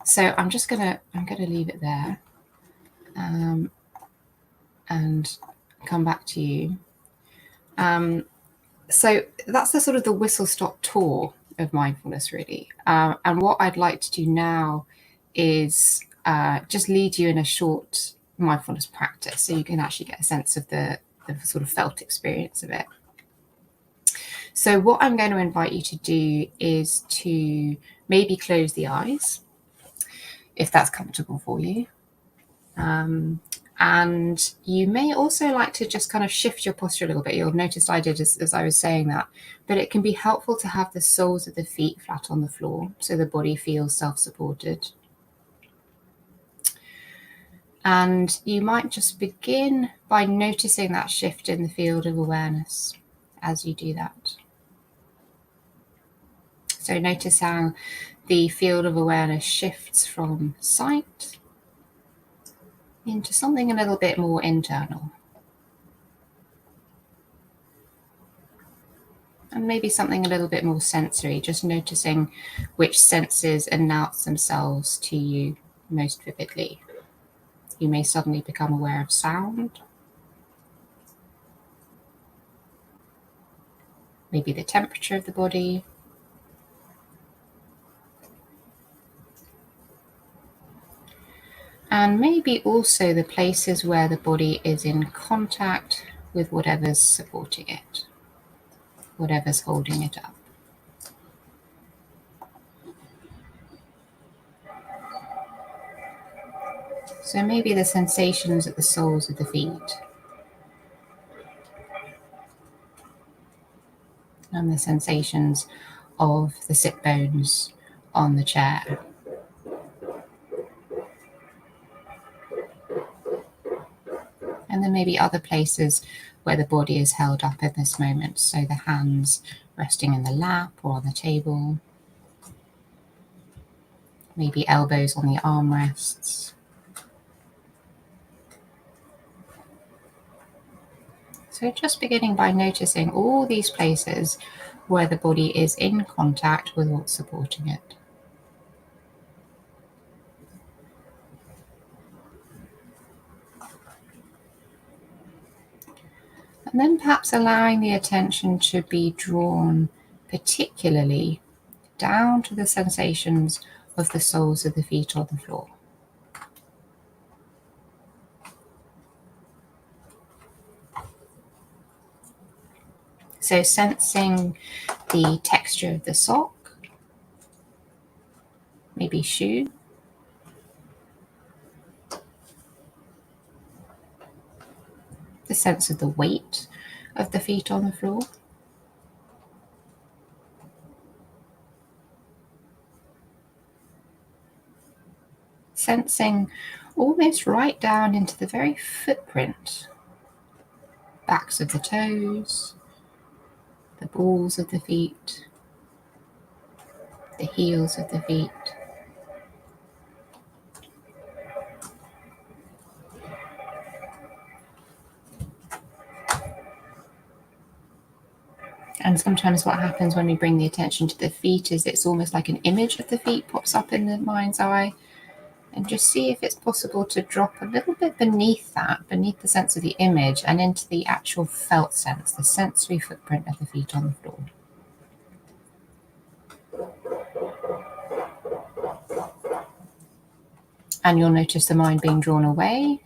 [SPEAKER 4] So I'm gonna leave it there, and come back to you. So that's the sort of the whistle-stop tour of mindfulness, really. And what I'd like to do now is just lead you in a short mindfulness practice, so you can actually get a sense of the sort of felt experience of it. So what I'm going to invite you to do is to maybe close the eyes, if that's comfortable for you. And you may also like to just kind of shift your posture a little bit. You'll notice I did as I was saying that, but it can be helpful to have the soles of the feet flat on the floor so the body feels self-supported. And you might just begin by noticing that shift in the field of awareness as you do that. So notice how the field of awareness shifts from sight into something a little bit more internal. And maybe something a little bit more sensory, just noticing which senses announce themselves to you most vividly. You may suddenly become aware of sound, maybe the temperature of the body, and maybe also the places where the body is in contact with whatever's supporting it, whatever's holding it up. So maybe the sensations at the soles of the feet, and the sensations of the sit bones on the chair. And then maybe other places where the body is held up in this moment. So the hands resting in the lap or on the table. Maybe elbows on the armrests. So just beginning by noticing all these places where the body is in contact with what's supporting it. And then perhaps allowing the attention to be drawn particularly down to the sensations of the soles of the feet on the floor. So sensing the texture of the sock, maybe shoe, the sense of the weight of the feet on the floor. Sensing almost right down into the very footprint, backs of the toes, the balls of the feet, the heels of the feet. And sometimes what happens when we bring the attention to the feet is it's almost like an image of the feet pops up in the mind's eye. And just see if it's possible to drop a little bit beneath that, beneath the sense of the image, and into the actual felt sense, the sensory footprint of the feet on the floor. And you'll notice the mind being drawn away,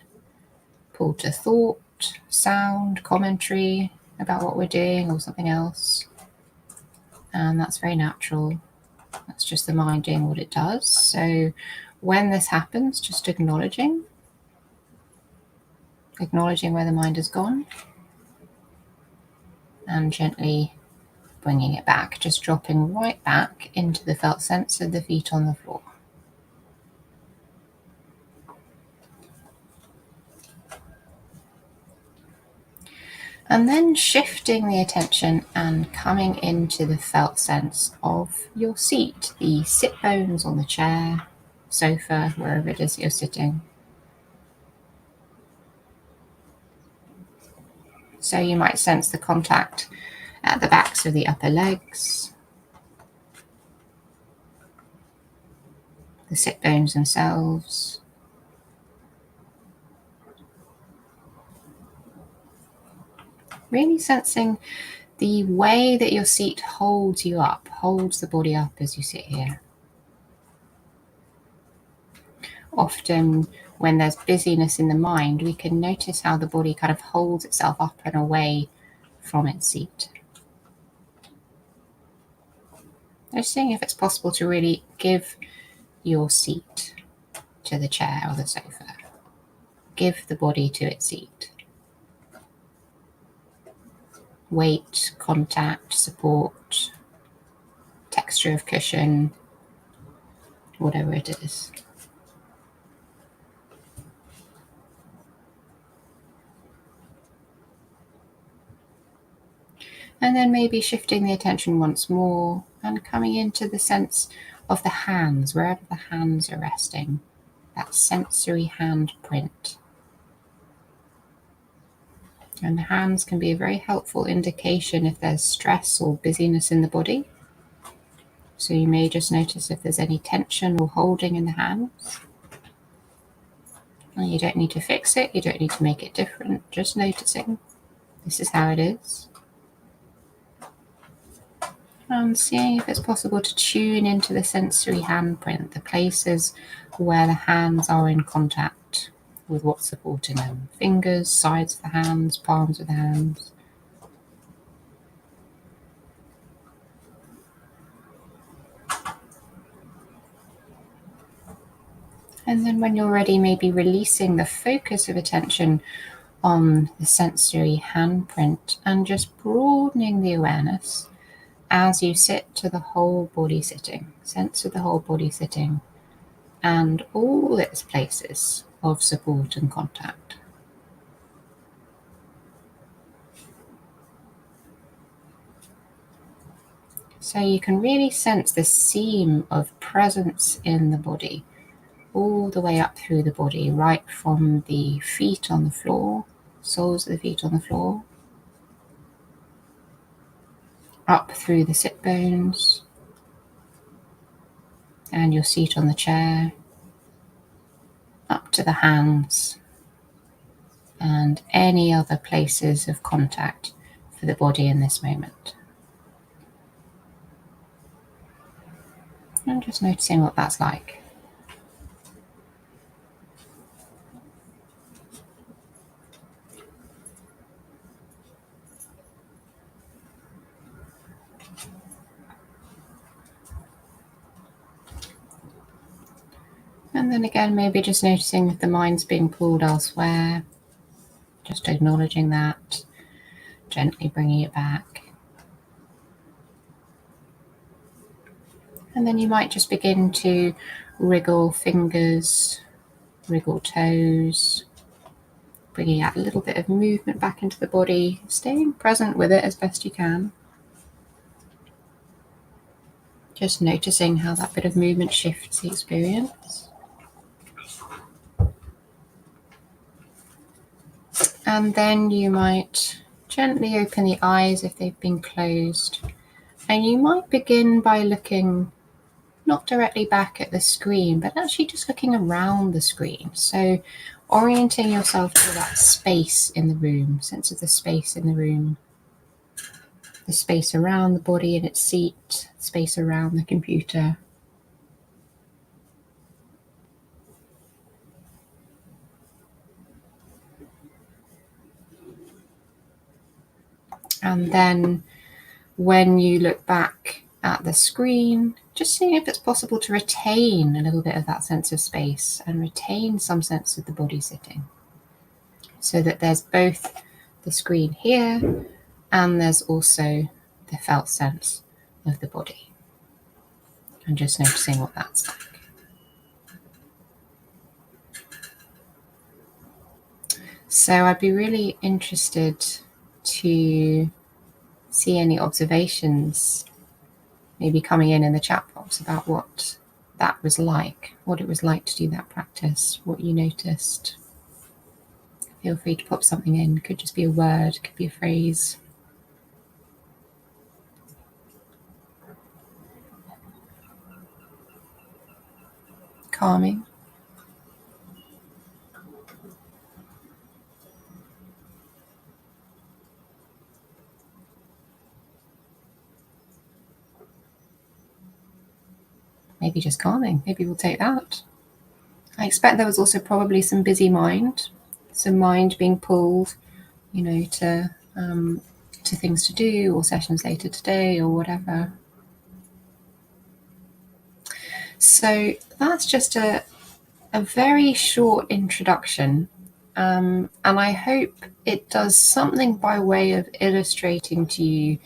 [SPEAKER 4] pulled to thought, sound, commentary about what we're doing or something else. And that's very natural. That's just the mind doing what it does. So when this happens, just acknowledging where the mind has gone, and gently bringing it back, just dropping right back into the felt sense of the feet on the floor. And then shifting the attention and coming into the felt sense of your seat, the sit bones on the chair, sofa, wherever it is you're sitting. So you might sense the contact at the backs of the upper legs, the sit bones themselves. Really sensing the way that your seat holds you up, holds the body up as you sit here. Often when there's busyness in the mind, we can notice how the body kind of holds itself up and away from its seat. Just seeing if it's possible to really give your seat to the chair or the sofa. Give the body to its seat. Weight, contact, support, texture of cushion, whatever it is. And then maybe shifting the attention once more and coming into the sense of the hands, wherever the hands are resting, that sensory hand print. And the hands can be a very helpful indication if there's stress or busyness in the body. So you may just notice if there's any tension or holding in the hands. And you don't need to fix it, you don't need to make it different, just noticing this is how it is. And seeing if it's possible to tune into the sensory handprint, the places where the hands are in contact with what's supporting them. Fingers, sides of the hands, palms of the hands. And then when you're ready, maybe releasing the focus of attention on the sensory handprint and just broadening the awareness as you sit to the whole body sitting. Sense of the whole body sitting and all its places of support and contact. So you can really sense the seam of presence in the body, all the way up through the body, right from the feet on the floor, soles of the feet on the floor, up through the sit bones and your seat on the chair, up to the hands and any other places of contact for the body in this moment. And just noticing what that's like. And then again, maybe just noticing if the mind's being pulled elsewhere, just acknowledging that, gently bringing it back. And then you might just begin to wriggle fingers, wriggle toes, bringing out a little bit of movement back into the body, staying present with it as best you can. Just noticing how that bit of movement shifts the experience. And then you might gently open the eyes if they've been closed. And you might begin by looking not directly back at the screen, but actually just looking around the screen. So orienting yourself to that space in the room, sense of the space in the room, the space around the body and its seat, space around the computer. And then when you look back at the screen, just seeing if it's possible to retain a little bit of that sense of space and retain some sense of the body sitting, so that there's both the screen here and there's also the felt sense of the body. And just noticing what that's like. So I'd be really interested to see any observations maybe coming in the chat box about what that was like, what it was like to do that practice, what you noticed. Feel free to pop something in. It could just be a word, it could be a phrase. Calming. Maybe just calming. Maybe we'll take that. I expect there was also probably some busy mind, some mind being pulled, to things to do or sessions later today or whatever. So that's just a very short introduction, and I hope it does something by way of illustrating to you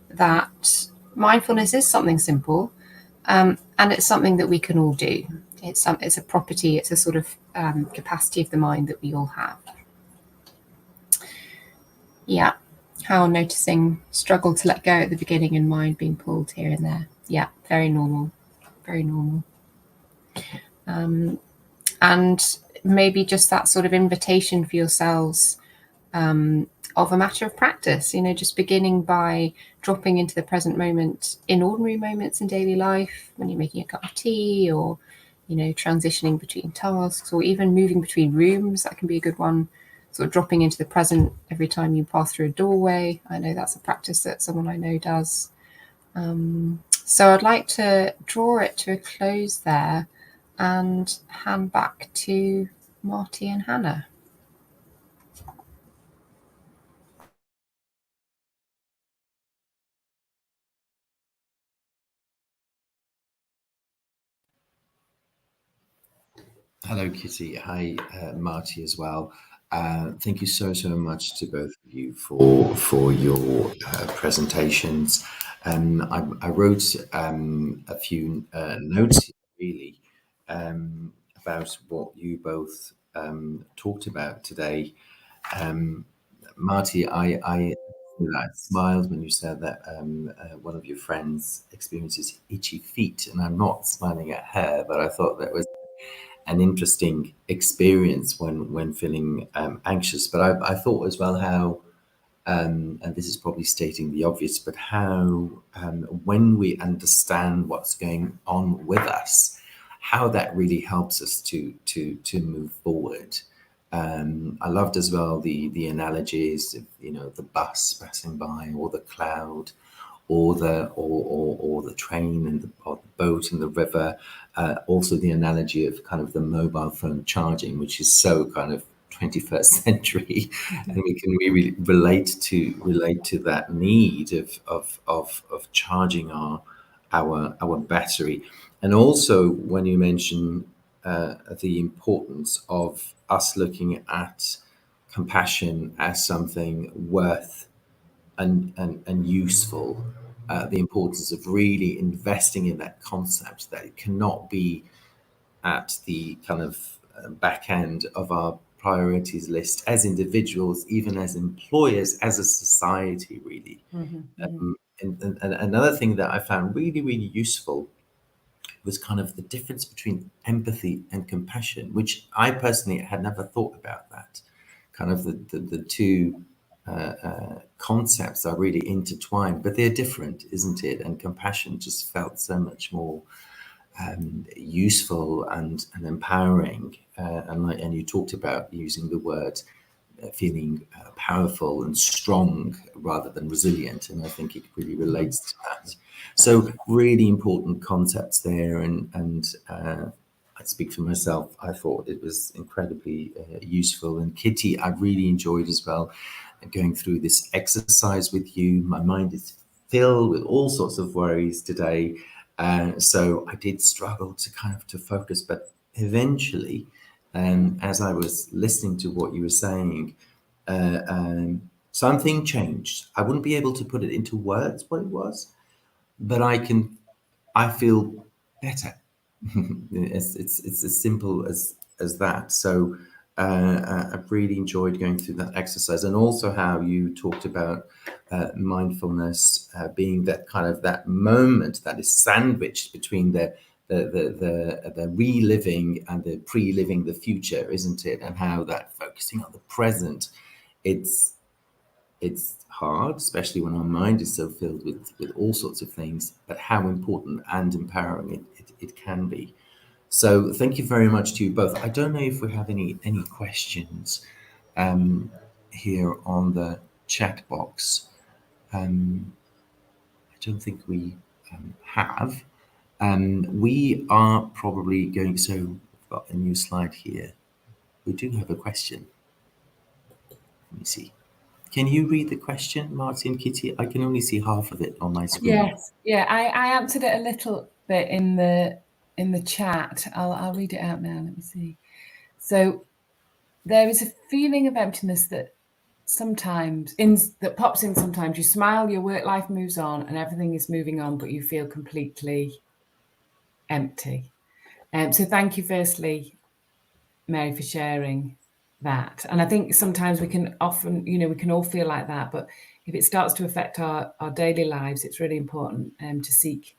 [SPEAKER 4] that mindfulness is something simple, and it's something that we can all do. It's a property, it's a sort of capacity of the mind that we all have. Yeah, how noticing struggle to let go at the beginning and mind being pulled here and there. Yeah, very normal, very normal. And maybe just that sort of invitation for yourselves of a matter of practice, just beginning by dropping into the present moment in ordinary moments in daily life, when you're making a cup of tea or, transitioning between tasks or even moving between rooms. That can be a good one. Sort of dropping into the present every time you pass through a doorway. I know that's a practice that someone I know does. So I'd like to draw it to a close there and hand back to Marty and Hannah.
[SPEAKER 1] Hello, Kitty. Hi, Marty as well. Thank you so much to both of you for your presentations. I wrote a few notes really about what you both talked about today. Marty, I smiled when you said that one of your friends experiences itchy feet, and I'm not smiling at her, but I thought that was an interesting experience when feeling anxious. But I thought as well how, and this is probably stating the obvious, but how when we understand what's going on with us, how that really helps us to move forward. I loved as well the analogies of, you know, the bus passing by, or the cloud, or the train and or the boat in the river. Also the analogy of kind of the mobile phone charging, which is so kind of 21st century, and we can really relate to that need of charging our battery. And also when you mention the importance of us looking at compassion as something worth and useful, the importance of really investing in that concept, that it cannot be at the kind of back end of our priorities list as individuals, even as employers, as a society, really. And another thing that I found really, really useful was kind of the difference between empathy and compassion, which I personally had never thought about that. Kind of the two concepts are really intertwined, but they're different, isn't it? And compassion just felt so much more useful and empowering. And you talked about using the word feeling powerful and strong rather than resilient, and I think it really relates to that. So really important concepts there, and I speak for myself, I thought it was incredibly useful. And Kitty, I really enjoyed as well going through this exercise with you. My mind is filled with all sorts of worries today, so I did struggle to focus, but eventually, as I was listening to what you were saying, something changed. I wouldn't be able to put it into words what it was, but I feel better. It's as simple as that. So I've really enjoyed going through that exercise, and also how you talked about mindfulness being that kind of that moment that is sandwiched between the reliving and the pre-living the future, isn't it? And how that focusing on the present, it's hard, especially when our mind is so filled with all sorts of things, but how important and empowering it can be. So thank you very much to you both. I don't know if we have any questions here on the chat box. I don't think we have. We are probably going, so we've got a new slide here. We do have a question. Let me see. Can you read the question, Martin, Kitty? I can only see half of it on my screen.
[SPEAKER 2] Yes, yeah, I answered it a little bit in the chat. I'll read it out now. Let me see. So there is a feeling of emptiness that sometimes that pops in. Sometimes you smile, your work life moves on, and everything is moving on, but you feel completely empty. So thank you, firstly, Mary, for sharing that. And I think sometimes we can often, we can all feel like that, but if it starts to affect our daily lives, it's really important to seek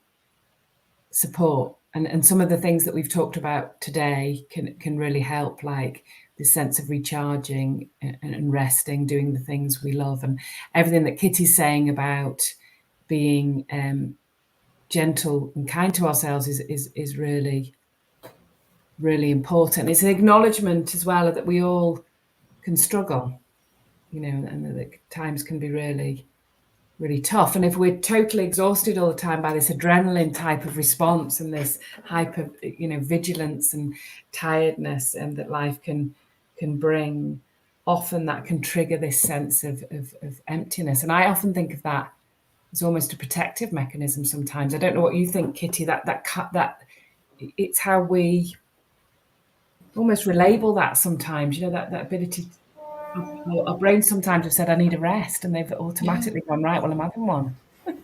[SPEAKER 2] support. And some of the things that we've talked about today can really help, like this sense of recharging and resting, doing the things we love, and everything that Kitty's saying about being gentle and kind to ourselves is really, really important. It's an acknowledgement as well that we all can struggle, and that times can be really, really tough. And if we're totally exhausted all the time by this adrenaline type of response and this hyper, vigilance and tiredness, and that life can bring, often that can trigger this sense of emptiness. And I often think of that as almost a protective mechanism sometimes. I don't know what you think, Kitty, that it's how we almost relabel that sometimes, that ability. Our brains sometimes have said, I need a rest, and they've automatically gone, right, well, I'm having one.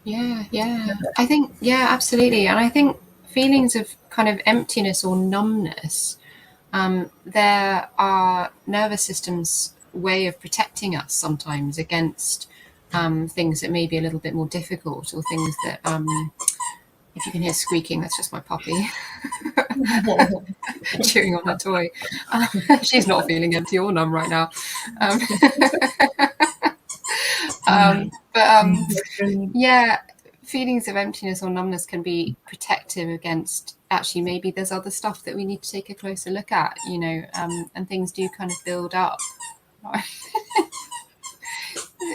[SPEAKER 4] Yeah. I think, absolutely. And I think feelings of kind of emptiness or numbness, there are nervous system's way of protecting us sometimes against things that may be a little bit more difficult, or things that, if you can hear squeaking, that's just my puppy chewing on her toy. She's not feeling empty or numb right now. Yeah, feelings of emptiness or numbness can be protective against, actually, maybe there's other stuff that we need to take a closer look at, and things do kind of build up.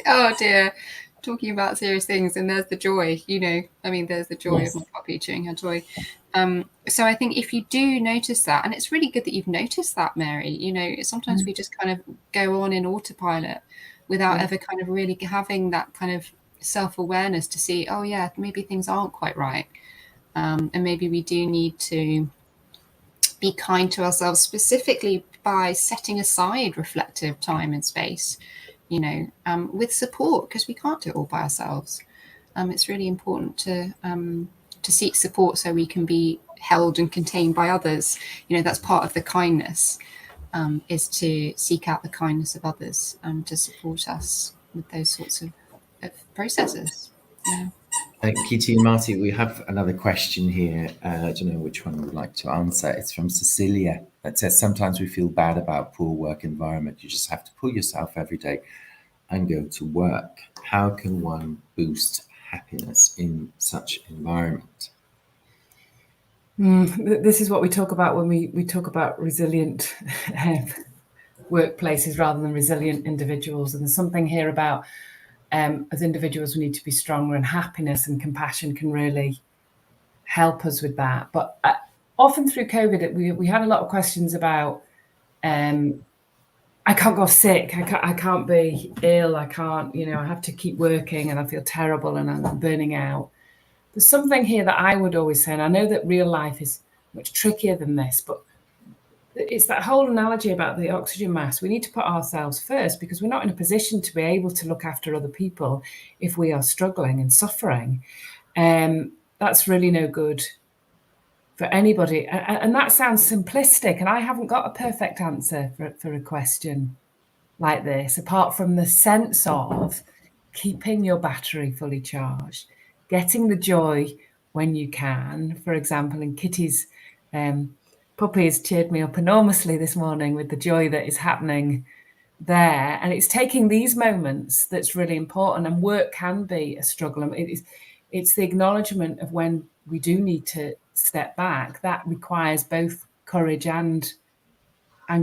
[SPEAKER 4] Oh dear, talking about serious things, and there's the joy, there's the joy of my puppy chewing her toy. So I think if you do notice that, and it's really good that you've noticed that, Mary, sometimes we just kind of go on in autopilot without ever kind of really having that kind of self-awareness to see, oh yeah, maybe things aren't quite right, and maybe we do need to be kind to ourselves, specifically by setting aside reflective time and space, with support, because we can't do it all by ourselves. It's really important to seek support so we can be held and contained by others. That's part of the kindness, is to seek out the kindness of others to support us with those sorts of processes.
[SPEAKER 1] Kitty and Marty, we have another question here. I don't know which one would like to answer. It's from Cecilia. That says, sometimes we feel bad about poor work environment. You just have to pull yourself every day and go to work. How can one boost happiness in such environment?
[SPEAKER 2] This is what we talk about when we talk about resilient workplaces rather than resilient individuals. And there's something here about, as individuals, we need to be stronger, and happiness and compassion can really help us with that. But often through COVID, we had a lot of questions about, I can't go sick, I can't be ill, I can't, I have to keep working and I feel terrible and I'm burning out. There's something here that I would always say, and I know that real life is much trickier than this, but it's that whole analogy about the oxygen mask. We need to put ourselves first, because we're not in a position to be able to look after other people if we are struggling and suffering. That's really no good for anybody. And that sounds simplistic, and I haven't got a perfect answer for a question like this, apart from the sense of keeping your battery fully charged, getting the joy when you can. For example, in Kitty's puppy has cheered me up enormously this morning with the joy that is happening there. And it's taking these moments that's really important. And work can be a struggle. It's the acknowledgement of when we do need to step back. That requires both courage and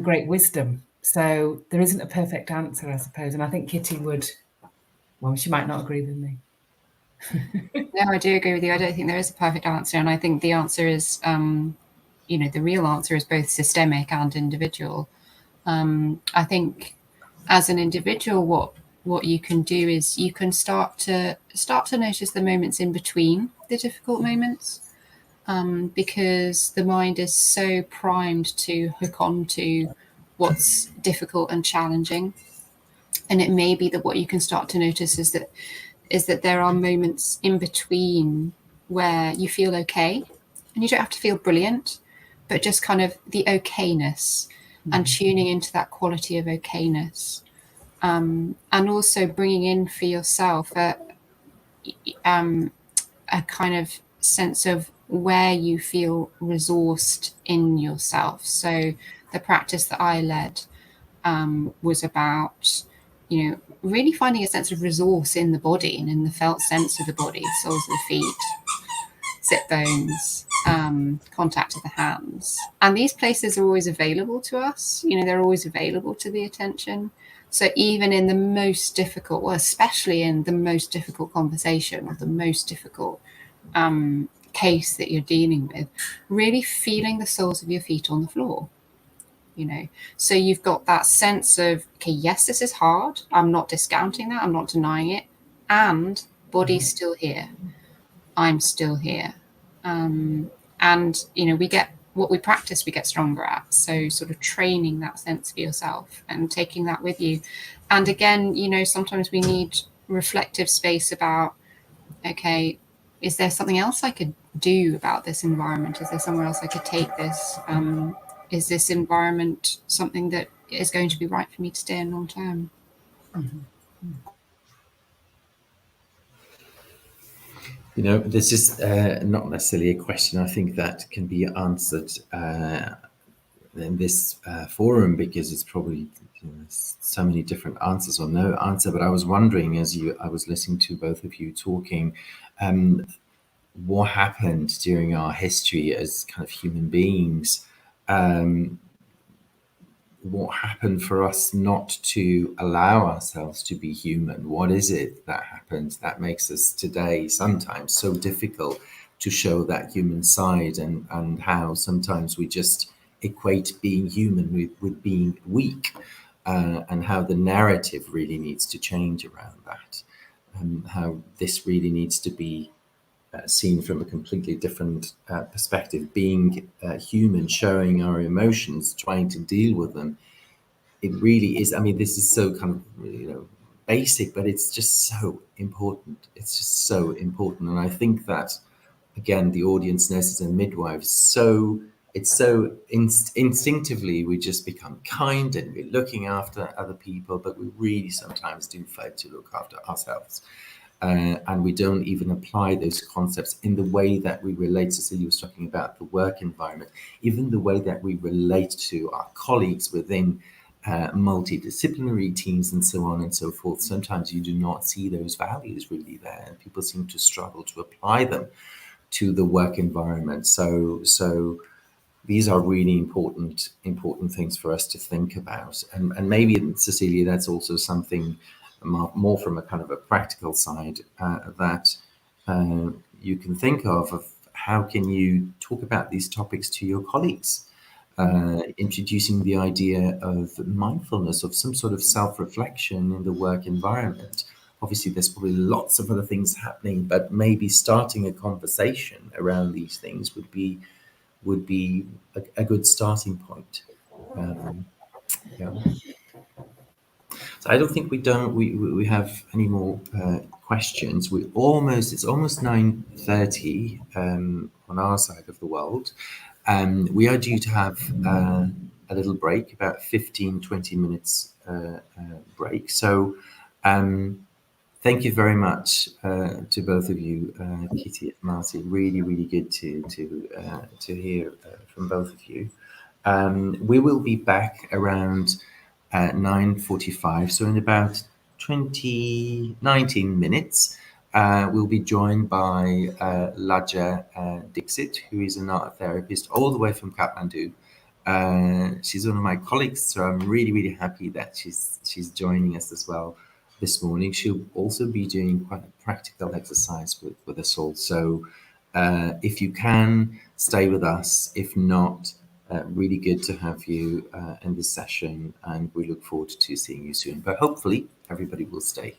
[SPEAKER 2] great wisdom. So there isn't a perfect answer, I suppose. And I think Kitty would, well, she might not agree with me.
[SPEAKER 4] No, I do agree with you. I don't think there is a perfect answer. And I think the answer is, the real answer is both systemic and individual. I think as an individual, what you can do is you can start to notice the moments in between the difficult moments, because the mind is so primed to hook on to what's difficult and challenging. And it may be that what you can start to notice is that there are moments in between where you feel okay, and you don't have to feel brilliant, but just kind of the okayness, and tuning into that quality of okayness, and also bringing in for yourself a kind of sense of where you feel resourced in yourself. So the practice that I led was about, really finding a sense of resource in the body and in the felt sense of the body, soles of the feet, sit bones, contact of the hands. And these places are always available to us. They're always available to the attention. So even in the most difficult, well, especially in the most difficult conversation or the most difficult case that you're dealing with, really feeling the soles of your feet on the floor. So you've got that sense of, okay, yes, this is hard. I'm not discounting that. I'm not denying it. And body's still here. I'm still here. And, we get what we practice, we get stronger at. So sort of training that sense for yourself and taking that with you. And again, sometimes we need reflective space about okay, is there something else I could do about this environment? Is there somewhere else I could take this? Is this environment something that is going to be right for me to stay in long term?
[SPEAKER 1] You know, this is not necessarily a question I think that can be answered in this forum, because it's probably, you know, so many different answers or no answer. But I was wondering, as I was listening to both of you talking, what happened during our history as kind of human beings. What happened for us not to allow ourselves to be human? What is it that happens that makes us today sometimes so difficult to show that human side, and how sometimes we just equate being human with being weak, and how the narrative really needs to change around that, and how this really needs to be seen from a completely different perspective. Being human, showing our emotions, trying to deal with them, it really is. I mean, this is so kind of, you know, basic, but it's just so important. It's just so important. And I think that, again, the audience, nurses and midwives, so it's so instinctively we just become kind and we're looking after other people, but we really sometimes do fail to look after ourselves. And we don't even apply those concepts in the way that we relate. Cecilia was talking about the work environment, even the way that we relate to our colleagues within multidisciplinary teams and so on and so forth. Sometimes you do not see those values really there, and people seem to struggle to apply them to the work environment. So these are really important things for us to think about. And maybe, Cecilia, that's also something more from a kind of a practical side that you can think of how can you talk about these topics to your colleagues, introducing the idea of mindfulness, of some sort of self-reflection in the work environment. Obviously, there's probably lots of other things happening, but maybe starting a conversation around these things would be a good starting point. Yeah. So I don't think we have any more questions. It's almost 9:30 on our side of the world. We are due to have a little break, about 15-20 minutes break. So thank you very much to both of you, Kitty and Martin. Really, really good to hear from both of you. We will be back around 9:45, so in about 19 minutes. We'll be joined by Laja Dixit, who is an art therapist all the way from Kathmandu. She's one of my colleagues, so I'm really, really happy that she's joining us as well this morning. She'll also be doing quite a practical exercise with us all. So if you can, stay with us. If not, really good to have you in this session, and we look forward to seeing you soon. But hopefully everybody will stay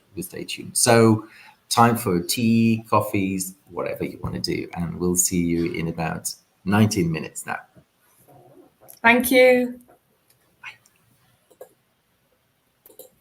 [SPEAKER 1] tuned. So time for tea, coffees, whatever you want to do, and we'll see you in about 19 minutes now.
[SPEAKER 2] Thank you.